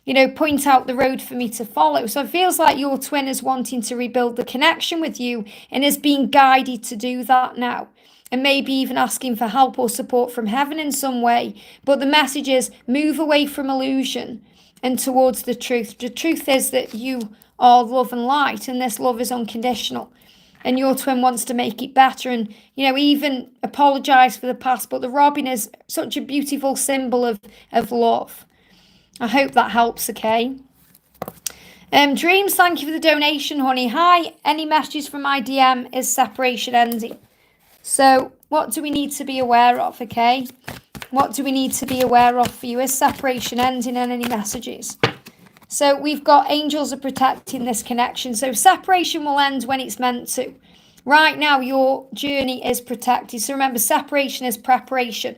You know, point out the road for me to follow. So it feels like your twin is wanting to rebuild the connection with you and is being guided to do that now. And maybe even asking for help or support from heaven in some way. But the message is move away from illusion and towards the truth. The truth is that you are love and light, and this love is unconditional. And your twin wants to make it better and, you know, even apologize for the past. But the robin is such a beautiful symbol of love. I hope that helps, okay? Dreams, thank you for the donation, honey. Hi, any messages from my DM is separation ending. So what do we need to be aware of, okay? What do we need to be aware of for you? Is separation ending and any messages? So we've got angels are protecting this connection. So separation will end when it's meant to. Right now, your journey is protected. So remember, separation is preparation.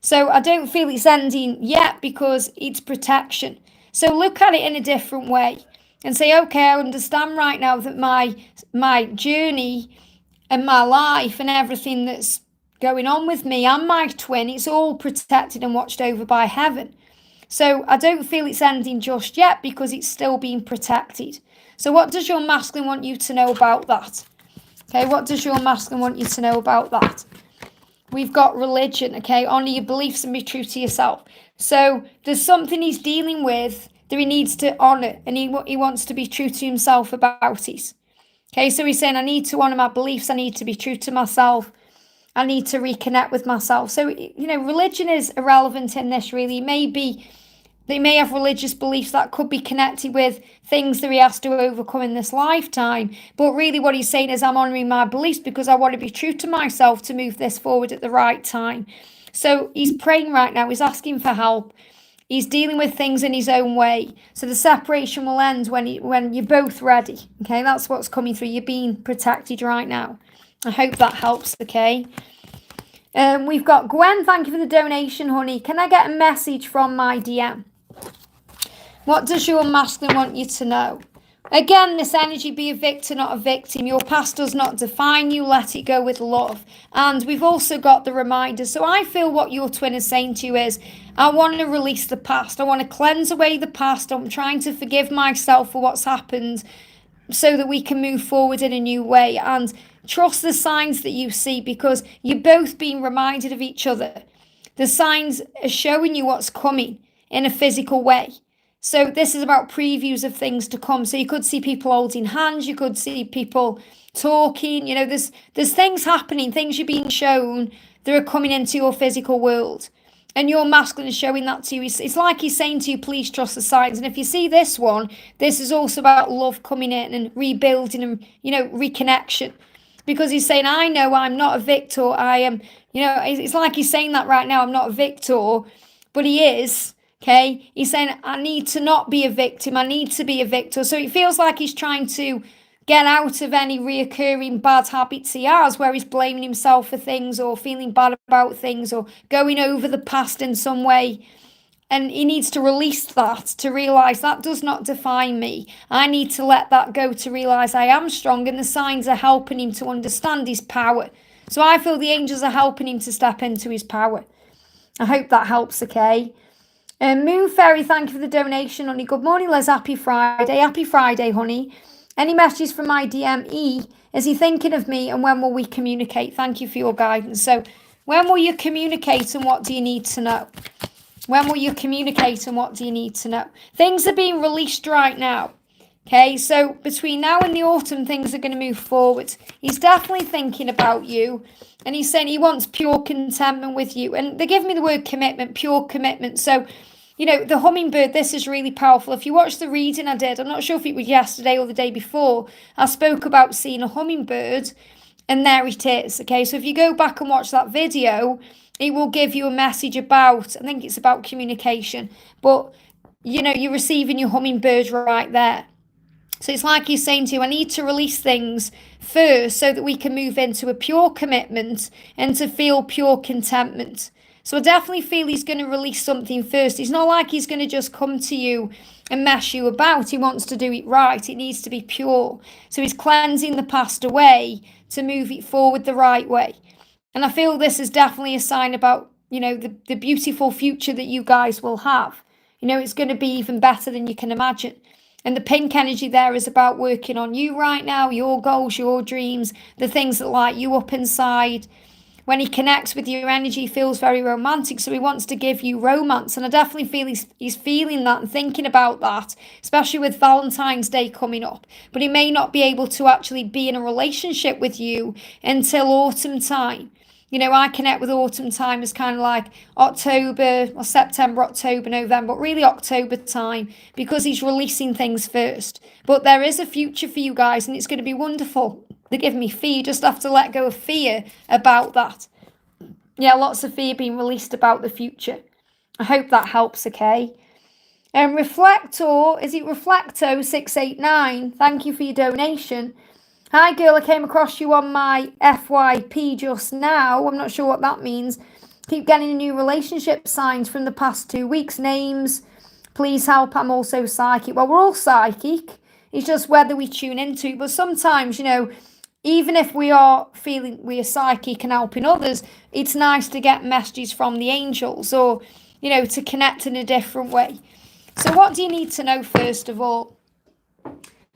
So I don't feel it's ending yet because it's protection. So look at it in a different way and say, okay, I understand right now that my journey and my life and everything that's going on with me and my twin, it's all protected and watched over by heaven. So I don't feel it's ending just yet because it's still being protected. So what does your masculine want you to know about that? Okay, what does your masculine want you to know about that? We've got religion, okay? Honor your beliefs and be true to yourself. So there's something he's dealing with that he needs to honor, and he wants to be true to himself about it. Okay, so he's saying, I need to honor my beliefs. I need to be true to myself. I need to reconnect with myself. So, you know, religion is irrelevant in this, really. They may have religious beliefs that could be connected with things that he has to overcome in this lifetime. But really what he's saying is, I'm honouring my beliefs because I want to be true to myself to move this forward at the right time. So he's praying right now. He's asking for help. He's dealing with things in his own way. So the separation will end when you're both ready. Okay, that's what's coming through. You're being protected right now. I hope that helps, okay? We've got Gwen. Thank you for the donation, honey. Can I get a message from my DM? What does your masculine want you to know? Again, this energy, be a victor, not a victim. Your past does not define you. Let it go with love. And we've also got the reminder. So I feel what your twin is saying to you is, I want to release the past. I want to cleanse away the past. I'm trying to forgive myself for what's happened so that we can move forward in a new way. And trust the signs that you see because you're both being reminded of each other. The signs are showing you what's coming in a physical way. So this is about previews of things to come. So you could see people holding hands, you could see people talking, there's things happening, things you're being shown that are coming into your physical world. And your masculine is showing that to you. It's like he's saying to you, please trust the signs. And if you see this one, this is also about love coming in and rebuilding and, reconnection. Because he's saying, I know I'm not a victor. I am, it's like he's saying that right now. I'm not a victor, but he is. Okay. He's saying, I need to not be a victim. I need to be a victor. So it feels like he's trying to get out of any reoccurring bad habits he has, where he's blaming himself for things or feeling bad about things or going over the past in some way. And he needs to release that, to realise that does not define me. I need to let that go, to realise I am strong, and the signs are helping him to understand his power. So I feel the angels are helping him to step into his power. I hope that helps, okay? Moon Fairy, thank you for the donation, honey. Good morning, Les. Happy Friday. Happy Friday, honey. Any messages from my DME? Is he thinking of me, and when will we communicate? Thank you for your guidance. So when will you communicate, and what do you need to know? When will you communicate, and what do you need to know? Things are being released right now. Okay, so between now and the autumn, things are going to move forward. He's definitely thinking about you, and he's saying he wants pure contentment with you. And they give me the word commitment, pure commitment. So, the hummingbird, this is really powerful. If you watch the reading I did, I'm not sure if it was yesterday or the day before, I spoke about seeing a hummingbird, and there it is. Okay, so if you go back and watch that video, it will give you a message about, I think it's about communication, but, you're receiving your hummingbird right there. So it's like he's saying to you, I need to release things first so that we can move into a pure commitment and to feel pure contentment. So I definitely feel he's going to release something first. It's not like he's going to just come to you and mess you about. He wants to do it right. It needs to be pure. So he's cleansing the past away to move it forward the right way. And I feel this is definitely a sign about, the beautiful future that you guys will have. It's going to be even better than you can imagine. And the pink energy there is about working on you right now, your goals, your dreams, the things that light you up inside. When he connects with your energy, he feels very romantic. So he wants to give you romance. And I definitely feel he's feeling that and thinking about that, especially with Valentine's Day coming up. But he may not be able to actually be in a relationship with you until autumn time. I connect with autumn time as kind of like October or September, October, November, but really October time, because he's releasing things first. But there is a future for you guys, and it's going to be wonderful. They give me fear. You just have to let go of fear about that. Yeah, lots of fear being released about the future. I hope that helps, okay? And Reflector, is it Reflecto689? Thank you for your donation. Hi girl, I came across you on my FYP just now. I'm not sure what that means. Keep getting new relationship signs from the past 2 weeks. Names, please help. I'm also psychic. Well, we're all psychic. It's just whether we tune into it. But sometimes, even if we are feeling we are psychic and helping others, it's nice to get messages from the angels or, to connect in a different way. So what do you need to know first of all?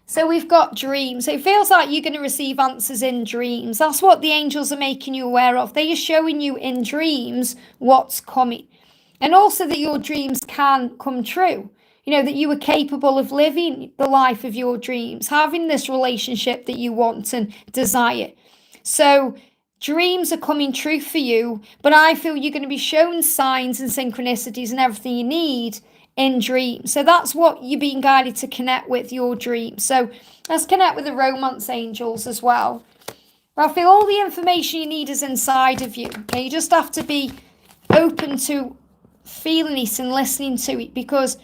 So we've got dreams. It feels like you're going to receive answers in dreams. That's what the angels are making you aware of. They are showing you in dreams what's coming. And also that your dreams can come true. That you are capable of living the life of your dreams, having this relationship that you want and desire. So dreams are coming true for you, but I feel you're going to be shown signs and synchronicities and everything you need in dreams. So that's what you're being guided to connect with, your dreams. So let's connect with the romance angels as well. I feel all the information you need is inside of you. Okay, you just have to be open to feeling it and listening to it, because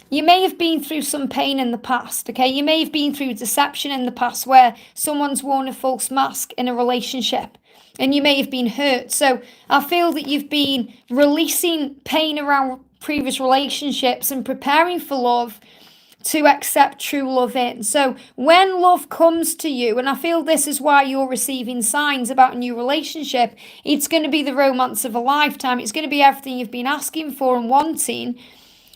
you may have been through some pain in the past, okay? You may have been through deception in the past where someone's worn a false mask in a relationship and you may have been hurt. So I feel that you've been releasing pain around previous relationships and preparing for love to accept true love in. So when love comes to you, and I feel this is why you're receiving signs about a new relationship, it's going to be the romance of a lifetime. It's going to be everything you've been asking for and wanting,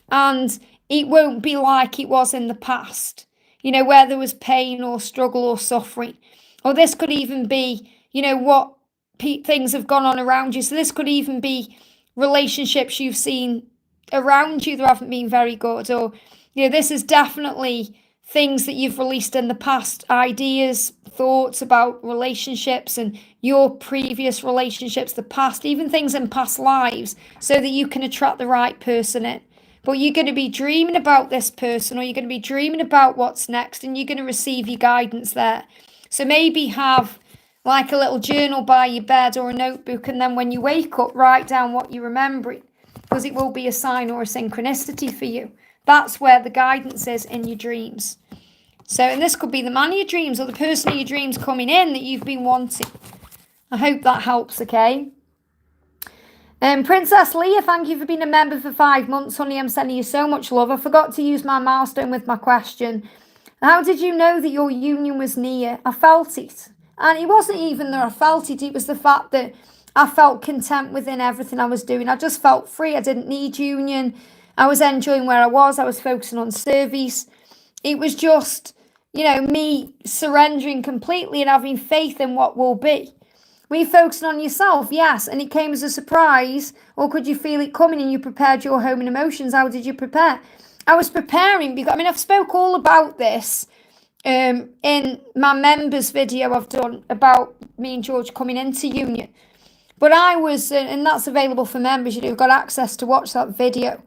and it won't be like it was in the past, where there was pain or struggle or suffering. Or this could even be, what things have gone on around you. So this could even be relationships you've seen around you that haven't been very good, or This is definitely things that you've released in the past, ideas, thoughts about relationships and your previous relationships, the past, even things in past lives, so that you can attract the right person in. But you're going to be dreaming about this person, or you're going to be dreaming about what's next, and you're going to receive your guidance there. So maybe have like a little journal by your bed or a notebook, and then when you wake up, write down what you're remembering, because it will be a sign or a synchronicity for you. That's where the guidance is in your dreams. So, and this could be the man of your dreams or the person of your dreams coming in that you've been wanting. I hope that helps, okay? Princess Leah, thank you for being a member for 5 months, honey. I'm sending you so much love. I forgot to use my milestone with my question. How did you know that your union was near? I felt it. And it wasn't even that I felt it. It was the fact that I felt content within everything I was doing. I just felt free. I didn't need union. I was enjoying where I was focusing on service. It was just, me surrendering completely and having faith in what will be. Were you focusing on yourself? Yes. And it came as a surprise? Or could you feel it coming and you prepared your home and emotions? How did you prepare? I was preparing because, I've spoke all about this in my members video I've done about me and George coming into union. But I was, and that's available for members, you've got access to watch that video.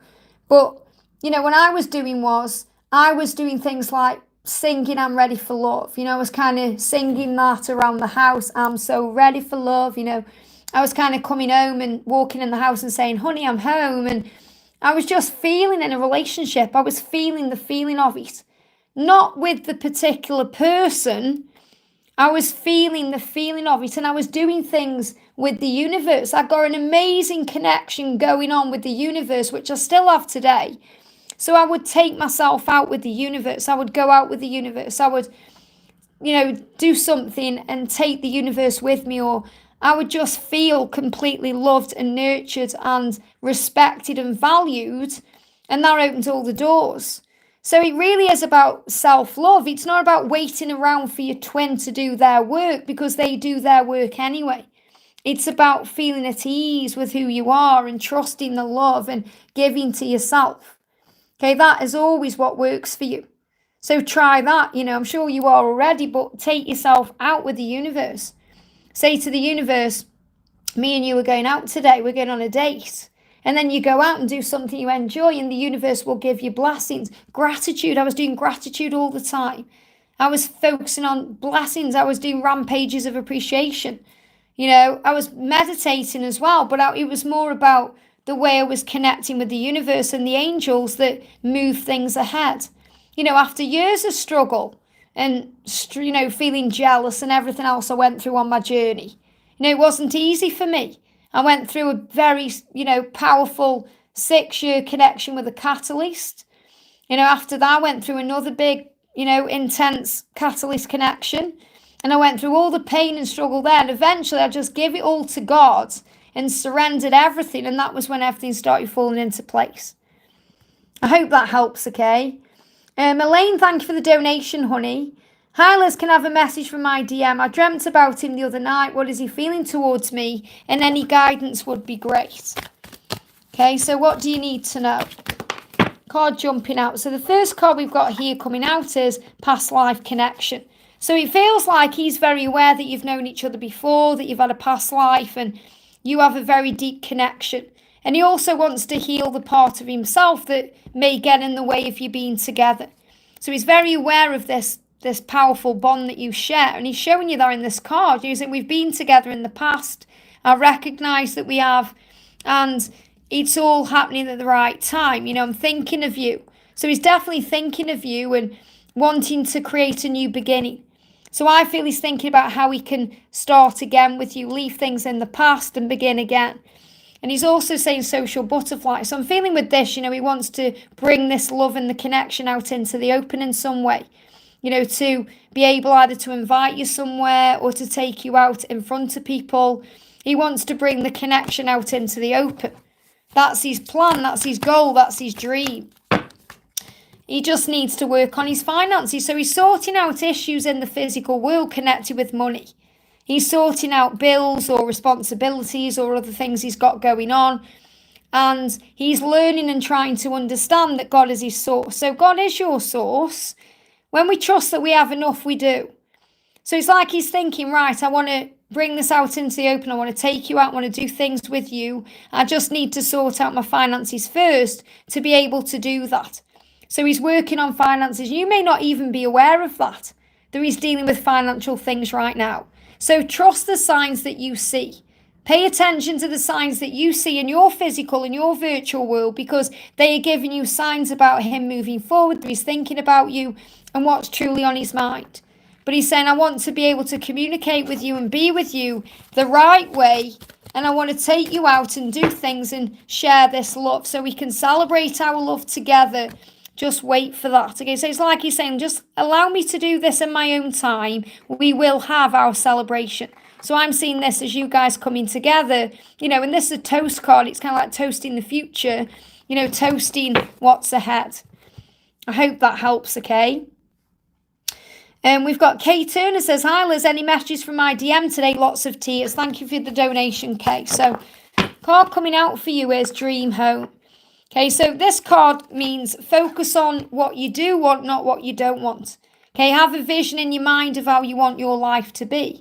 But, what I was doing things like singing I'm ready for love. I was kind of singing that around the house. I'm so ready for love. I was kind of coming home and walking in the house and saying, honey, I'm home. And I was just feeling in a relationship. I was feeling the feeling of it. Not with the particular person. I was feeling the feeling of it. And I was doing things with the universe. I got an amazing connection going on with the universe, which I still have today. So I would take myself out with the universe. I would go out with the universe. I would, do something and take the universe with me, or I would just feel completely loved and nurtured and respected and valued. And that opens all the doors. So it really is about self-love. It's not about waiting around for your twin to do their work, because they do their work anyway. It's about feeling at ease with who you are and trusting the love and giving to yourself. Okay, that is always what works for you. So try that. I'm sure you are already, but take yourself out with the universe. Say to the universe, me and you are going out today. We're going on a date. And then you go out and do something you enjoy, and the universe will give you blessings. Gratitude. I was doing gratitude all the time. I was focusing on blessings. I was doing rampages of appreciation. I was meditating as well, but it was more about the way I was connecting with the universe and the angels that move things ahead. After years of struggle and, feeling jealous and everything else I went through on my journey, it wasn't easy for me. I went through a very, powerful 6-year connection with a catalyst. After that, I went through another big, intense catalyst connection. And I went through all the pain and struggle there. And eventually I just gave it all to God and surrendered everything. And that was when everything started falling into place. I hope that helps, okay? Elaine, thank you for the donation, honey. Hi, Liz, can I have a message from my DM? I dreamt about him the other night. What is he feeling towards me? And any guidance would be great. Okay, so what do you need to know? Card jumping out. So the first card we've got here coming out is past life connection. So it feels like he's very aware that you've known each other before, that you've had a past life, and you have a very deep connection. And he also wants to heal the part of himself that may get in the way of you being together. So he's very aware of this powerful bond that you share. And he's showing you that in this card. He's saying, we've been together in the past. I recognise that we have. And it's all happening at the right time. I'm thinking of you. So he's definitely thinking of you and wanting to create a new beginning. So I feel he's thinking about how he can start again with you, leave things in the past and begin again. And he's also saying social butterfly. So I'm feeling with this, he wants to bring this love and the connection out into the open in some way. To be able either to invite you somewhere or to take you out in front of people. He wants to bring the connection out into the open. That's his plan, that's his goal, that's his dream. He just needs to work on his finances. So he's sorting out issues in the physical world connected with money. He's sorting out bills or responsibilities or other things he's got going on. And he's learning and trying to understand that God is his source. So God is your source. When we trust that we have enough, we do. So it's like he's thinking, right, I want to bring this out into the open. I want to take you out. I want to do things with you. I just need to sort out my finances first to be able to do that. So he's working on finances. You may not even be aware of that he's dealing with financial things right now. So trust the signs that you see. Pay attention to the signs that you see in your physical and your virtual world, because they are giving you signs about him moving forward, that he's thinking about you and what's truly on his mind. But he's saying, I want to be able to communicate with you and be with you the right way. And I want to take you out and do things and share this love so we can celebrate our love together. Just wait for that. Okay, so it's like he's saying, just allow me to do this in my own time. We will have our celebration. So I'm seeing this as you guys coming together, and this is a toast card. It's kind of like toasting the future, toasting what's ahead. I hope that helps, okay? We've got Kay Turner says, hi Liz, any messages from my DM today? Lots of tears. Thank you for the donation, Kay. So card coming out for you is Dream Home. Okay, so this card means focus on what you do want, not what you don't want. Okay, have a vision in your mind of how you want your life to be.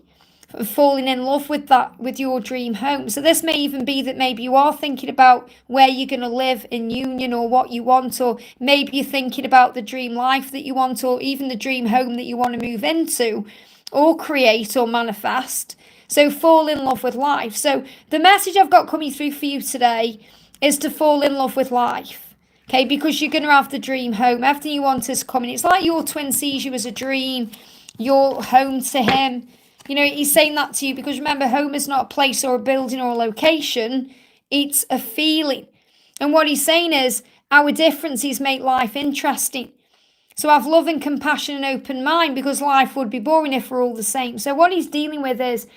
Falling in love with that, with your dream home. So this may even be that maybe you are thinking about where you're going to live in union or what you want, or maybe you're thinking about the dream life that you want, or even the dream home that you want to move into or create or manifest. So fall in love with life. So the message I've got coming through for you today is to fall in love with life. Okay, because you're going to have the dream home. Everything you want is coming. It's like your twin sees you as a dream, your home to him. He's saying that to you because remember, home is not a place or a building or a location. It's a feeling. And what he's saying is our differences make life interesting. So have love and compassion and open mind, because life would be boring if we're all the same. So what he's dealing with is,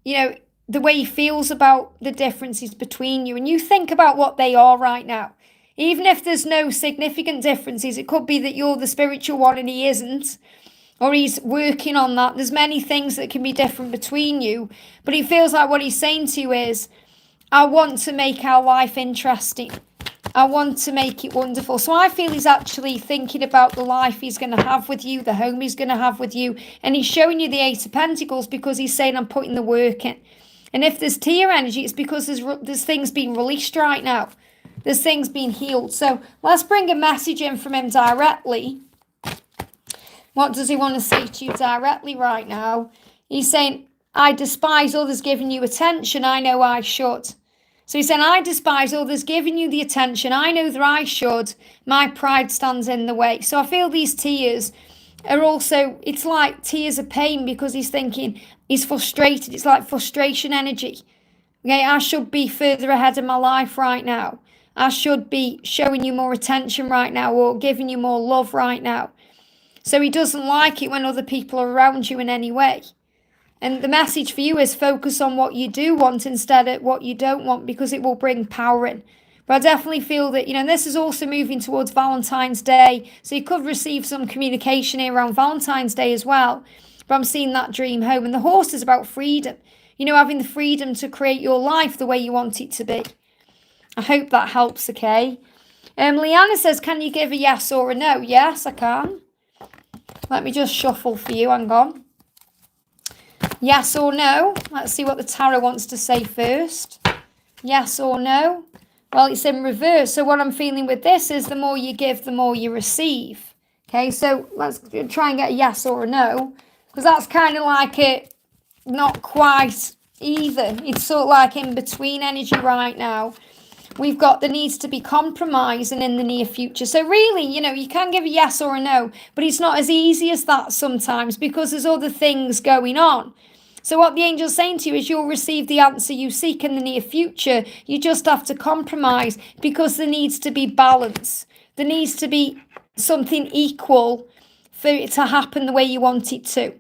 the way he feels about the differences between you. And you think about what they are right now. Even if there's no significant differences, it could be that you're the spiritual one and he isn't. Or he's working on that. There's many things that can be different between you. But he feels like what he's saying to you is, I want to make our life interesting. I want to make it wonderful. So I feel he's actually thinking about the life he's going to have with you, the home he's going to have with you. And he's showing you the Eight of Pentacles because he's saying, I'm putting the work in. And if there's tear energy, it's because there's things being released right now. There's things being healed. So let's bring a message in from him directly. What does he want to say to you directly right now? He's saying, I despise others giving you attention. I know I should. So he's saying, I despise others giving you the attention. I know that I should. My pride stands in the way. So I feel these tears are also, it's like tears of pain, because he's thinking, he's frustrated. It's like frustration energy. Okay, I should be further ahead in my life right now. I should be showing you more attention right now, or giving you more love right now. So he doesn't like it when other people are around you in any way. And the message for you is focus on what you do want instead of what you don't want, because it will bring power in. But I definitely feel that, this is also moving towards Valentine's Day. So you could receive some communication here around Valentine's Day as well. But I'm seeing that dream home. And the horse is about freedom. Having the freedom to create your life the way you want it to be. I hope that helps, okay? Leanna says, can you give a yes or a no? Yes, I can. Let me just shuffle for you. Hang on. Yes or no? Let's see what the tarot wants to say first. Yes or no? Well, it's in reverse. So what I'm feeling with this is the more you give, the more you receive. Okay, so let's try and get a yes or a no. Because that's kind of like it, not quite either. It's sort of like in between energy right now. We've got the needs to be compromising in the near future. So really, you can give a yes or a no, but it's not as easy as that sometimes, because there's other things going on. So what the angel's saying to you is you'll receive the answer you seek in the near future. You just have to compromise, because there needs to be balance. There needs to be something equal for it to happen the way you want it to.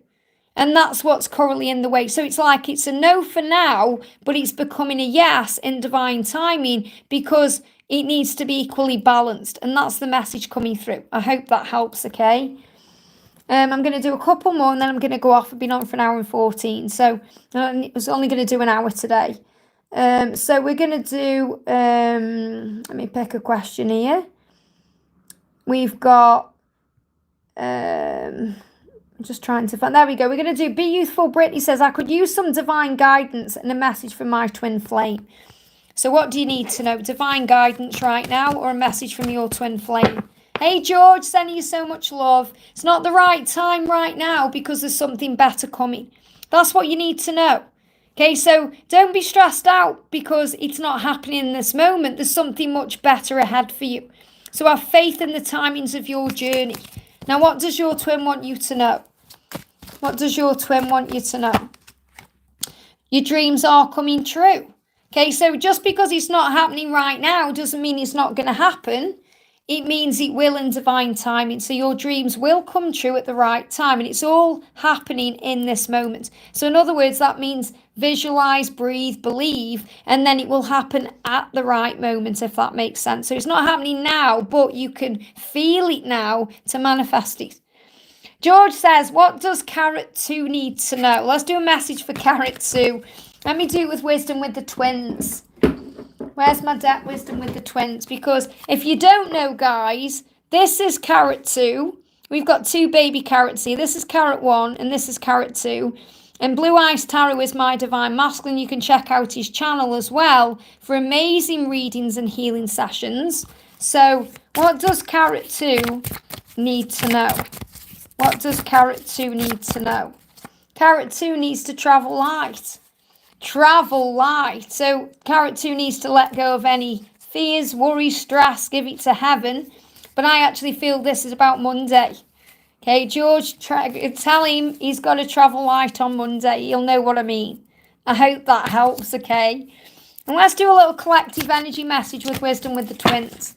And that's what's currently in the way. So it's like it's a no for now, but it's becoming a yes in divine timing, because it needs to be equally balanced. And that's the message coming through. I hope that helps, okay? I'm going to do a couple more and then I'm going to go off. I've been on for an hour and 14. So I was only going to do an hour today. So we're going to do, let me pick a question here. We've got, I'm just trying to find, there we go. We're going to do Be Youthful. Brittany says, I could use some divine guidance and a message from my twin flame. So what do you need to know? Divine guidance right now or a message from your twin flame? Hey, George, sending you so much love. It's not the right time right now because there's something better coming. That's what you need to know. Okay, so don't be stressed out because it's not happening in this moment. There's something much better ahead for you. So have faith in the timings of your journey. Now, what does your twin want you to know? What does your twin want you to know? Your dreams are coming true. Okay, so just because it's not happening right now doesn't mean it's not going to happen. It means it will in divine timing. So your dreams will come true at the right time. And it's all happening in this moment. So in other words, that means visualize, breathe, believe, and then it will happen at the right moment, if that makes sense. So it's not happening now, but you can feel it now to manifest it. George says, what does Carrot 2 need to know? Let's do a message for Carrot 2. Let me do it with Wisdom with the Twins. Where's my deck Wisdom with the Twins? Because if you don't know, guys, this is Carrot 2. We've got 2 baby carrots here. This is Carrot 1 and this is Carrot 2. And Blue Eyes Tarot is my Divine Masculine. You can check out his channel as well for amazing readings and healing sessions. So what does Carrot 2 need to know? What does Carrot 2 need to know? Carrot 2 needs to travel light. Travel light. So Carrot 2 needs to let go of any fears, worries, stress, give it to heaven. But I actually feel this is about Monday. Okay, George, tell him he's got to travel light on Monday. He'll know what I mean. I hope that helps, okay? And let's do a little collective energy message with Wisdom with the Twins.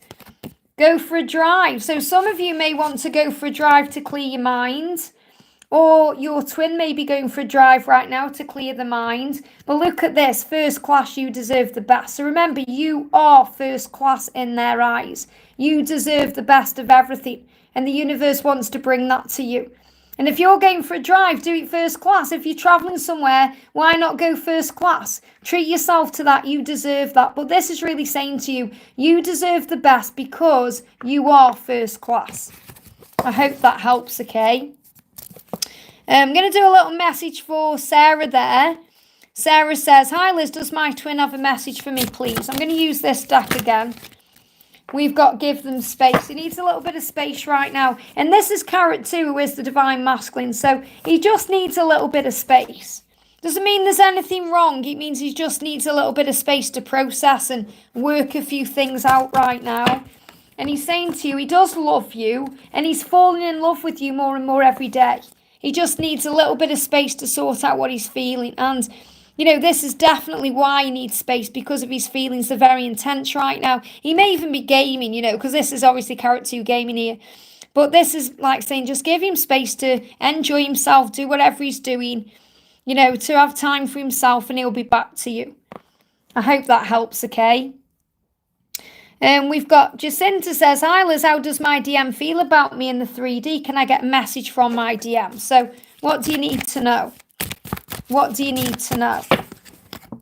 Go for a drive. So some of you may want to go for a drive to clear your mind. Or your twin may be going for a drive right now to clear the mind. But look at this. First class, you deserve the best. So remember, you are first class in their eyes. You deserve the best of everything. And the universe wants to bring that to you. And if you're going for a drive, do it first class. If you're traveling somewhere, why not go first class? Treat yourself to that. You deserve that. But this is really saying to you, you deserve the best because you are first class. I hope that helps, okay? I'm going to do a little message for Sarah there. Sarah says, hi Liz, does my twin have a message for me, please? I'm going to use this deck again. We've got Give Them Space. He needs a little bit of space right now. And this is Carrot 2, who is the Divine Masculine. So he just needs a little bit of space. Doesn't mean there's anything wrong. It means he just needs a little bit of space to process and work a few things out right now. And he's saying to you, he does love you. And he's falling in love with you more and more every day. He just needs a little bit of space to sort out what he's feeling. And, you know, this is definitely why he needs space, because of his feelings. They're very intense right now. He may even be gaming, you know, because this is obviously Carrot 2 gaming here. But this is like saying just give him space to enjoy himself, do whatever he's doing, you know, to have time for himself, and he'll be back to you. I hope that helps, okay? And we've got Jacinta says, hi Liz, how does my DM feel about me in the 3D? Can I get a message from my DM? So what do you need to know? What do you need to know?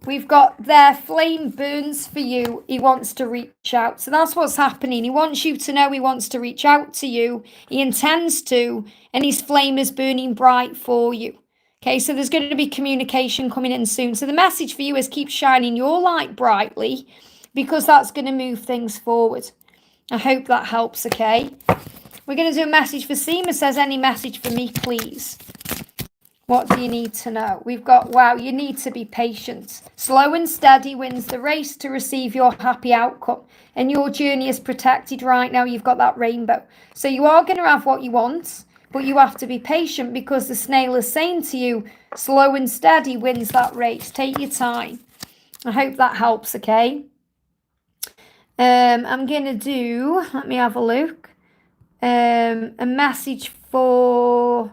We've got their flame burns for you. He wants to reach out. So that's what's happening. He wants you to know he wants to reach out to you. He intends to, and his flame is burning bright for you. Okay, so there's going to be communication coming in soon. So the message for you is keep shining your light brightly, because that's going to move things forward. I hope that helps, okay? We're going to do a message for Seema. Says, any message for me, please? What do you need to know? We've got, wow, you need to be patient. Slow and steady wins the race to receive your happy outcome. And your journey is protected right now. You've got that rainbow. So you are going to have what you want, but you have to be patient, because the snail is saying to you, slow and steady wins that race. Take your time. I hope that helps, okay? I'm going to do, let me have a look, a message for,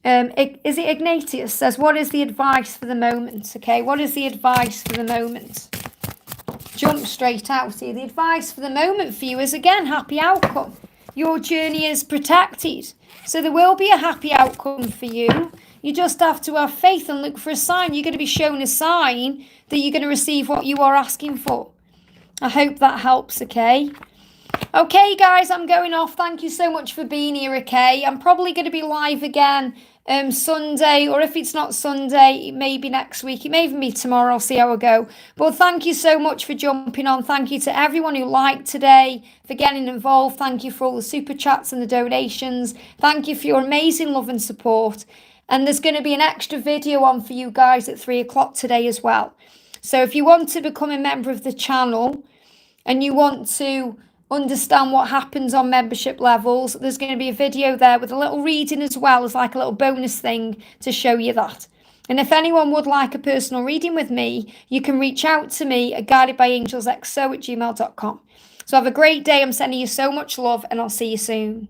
is it Ignatius? Says, what is the advice for the moment? Okay, what is the advice for the moment? Jump straight out here. The advice for the moment for you is, again, happy outcome. Your journey is protected. So there will be a happy outcome for you. You just have to have faith and look for a sign. You're going to be shown a sign that you're going to receive what you are asking for. I hope that helps, okay? Okay, guys, I'm going off. Thank you so much for being here, okay? I'm probably going to be live again Sunday, or if it's not Sunday, it may be next week. It may even be tomorrow. I'll see how I go. But thank you so much for jumping on. Thank you to everyone who liked today, for getting involved. Thank you for all the super chats and the donations. Thank you for your amazing love and support. And there's going to be an extra video on for you guys at 3 o'clock today as well. So if you want to become a member of the channel and you want to understand what happens on membership levels, there's going to be a video there with a little reading as well as like a little bonus thing to show you that. And if anyone would like a personal reading with me, you can reach out to me at guidedbyangelsxo@gmail.com. So have a great day. I'm sending you so much love, and I'll see you soon.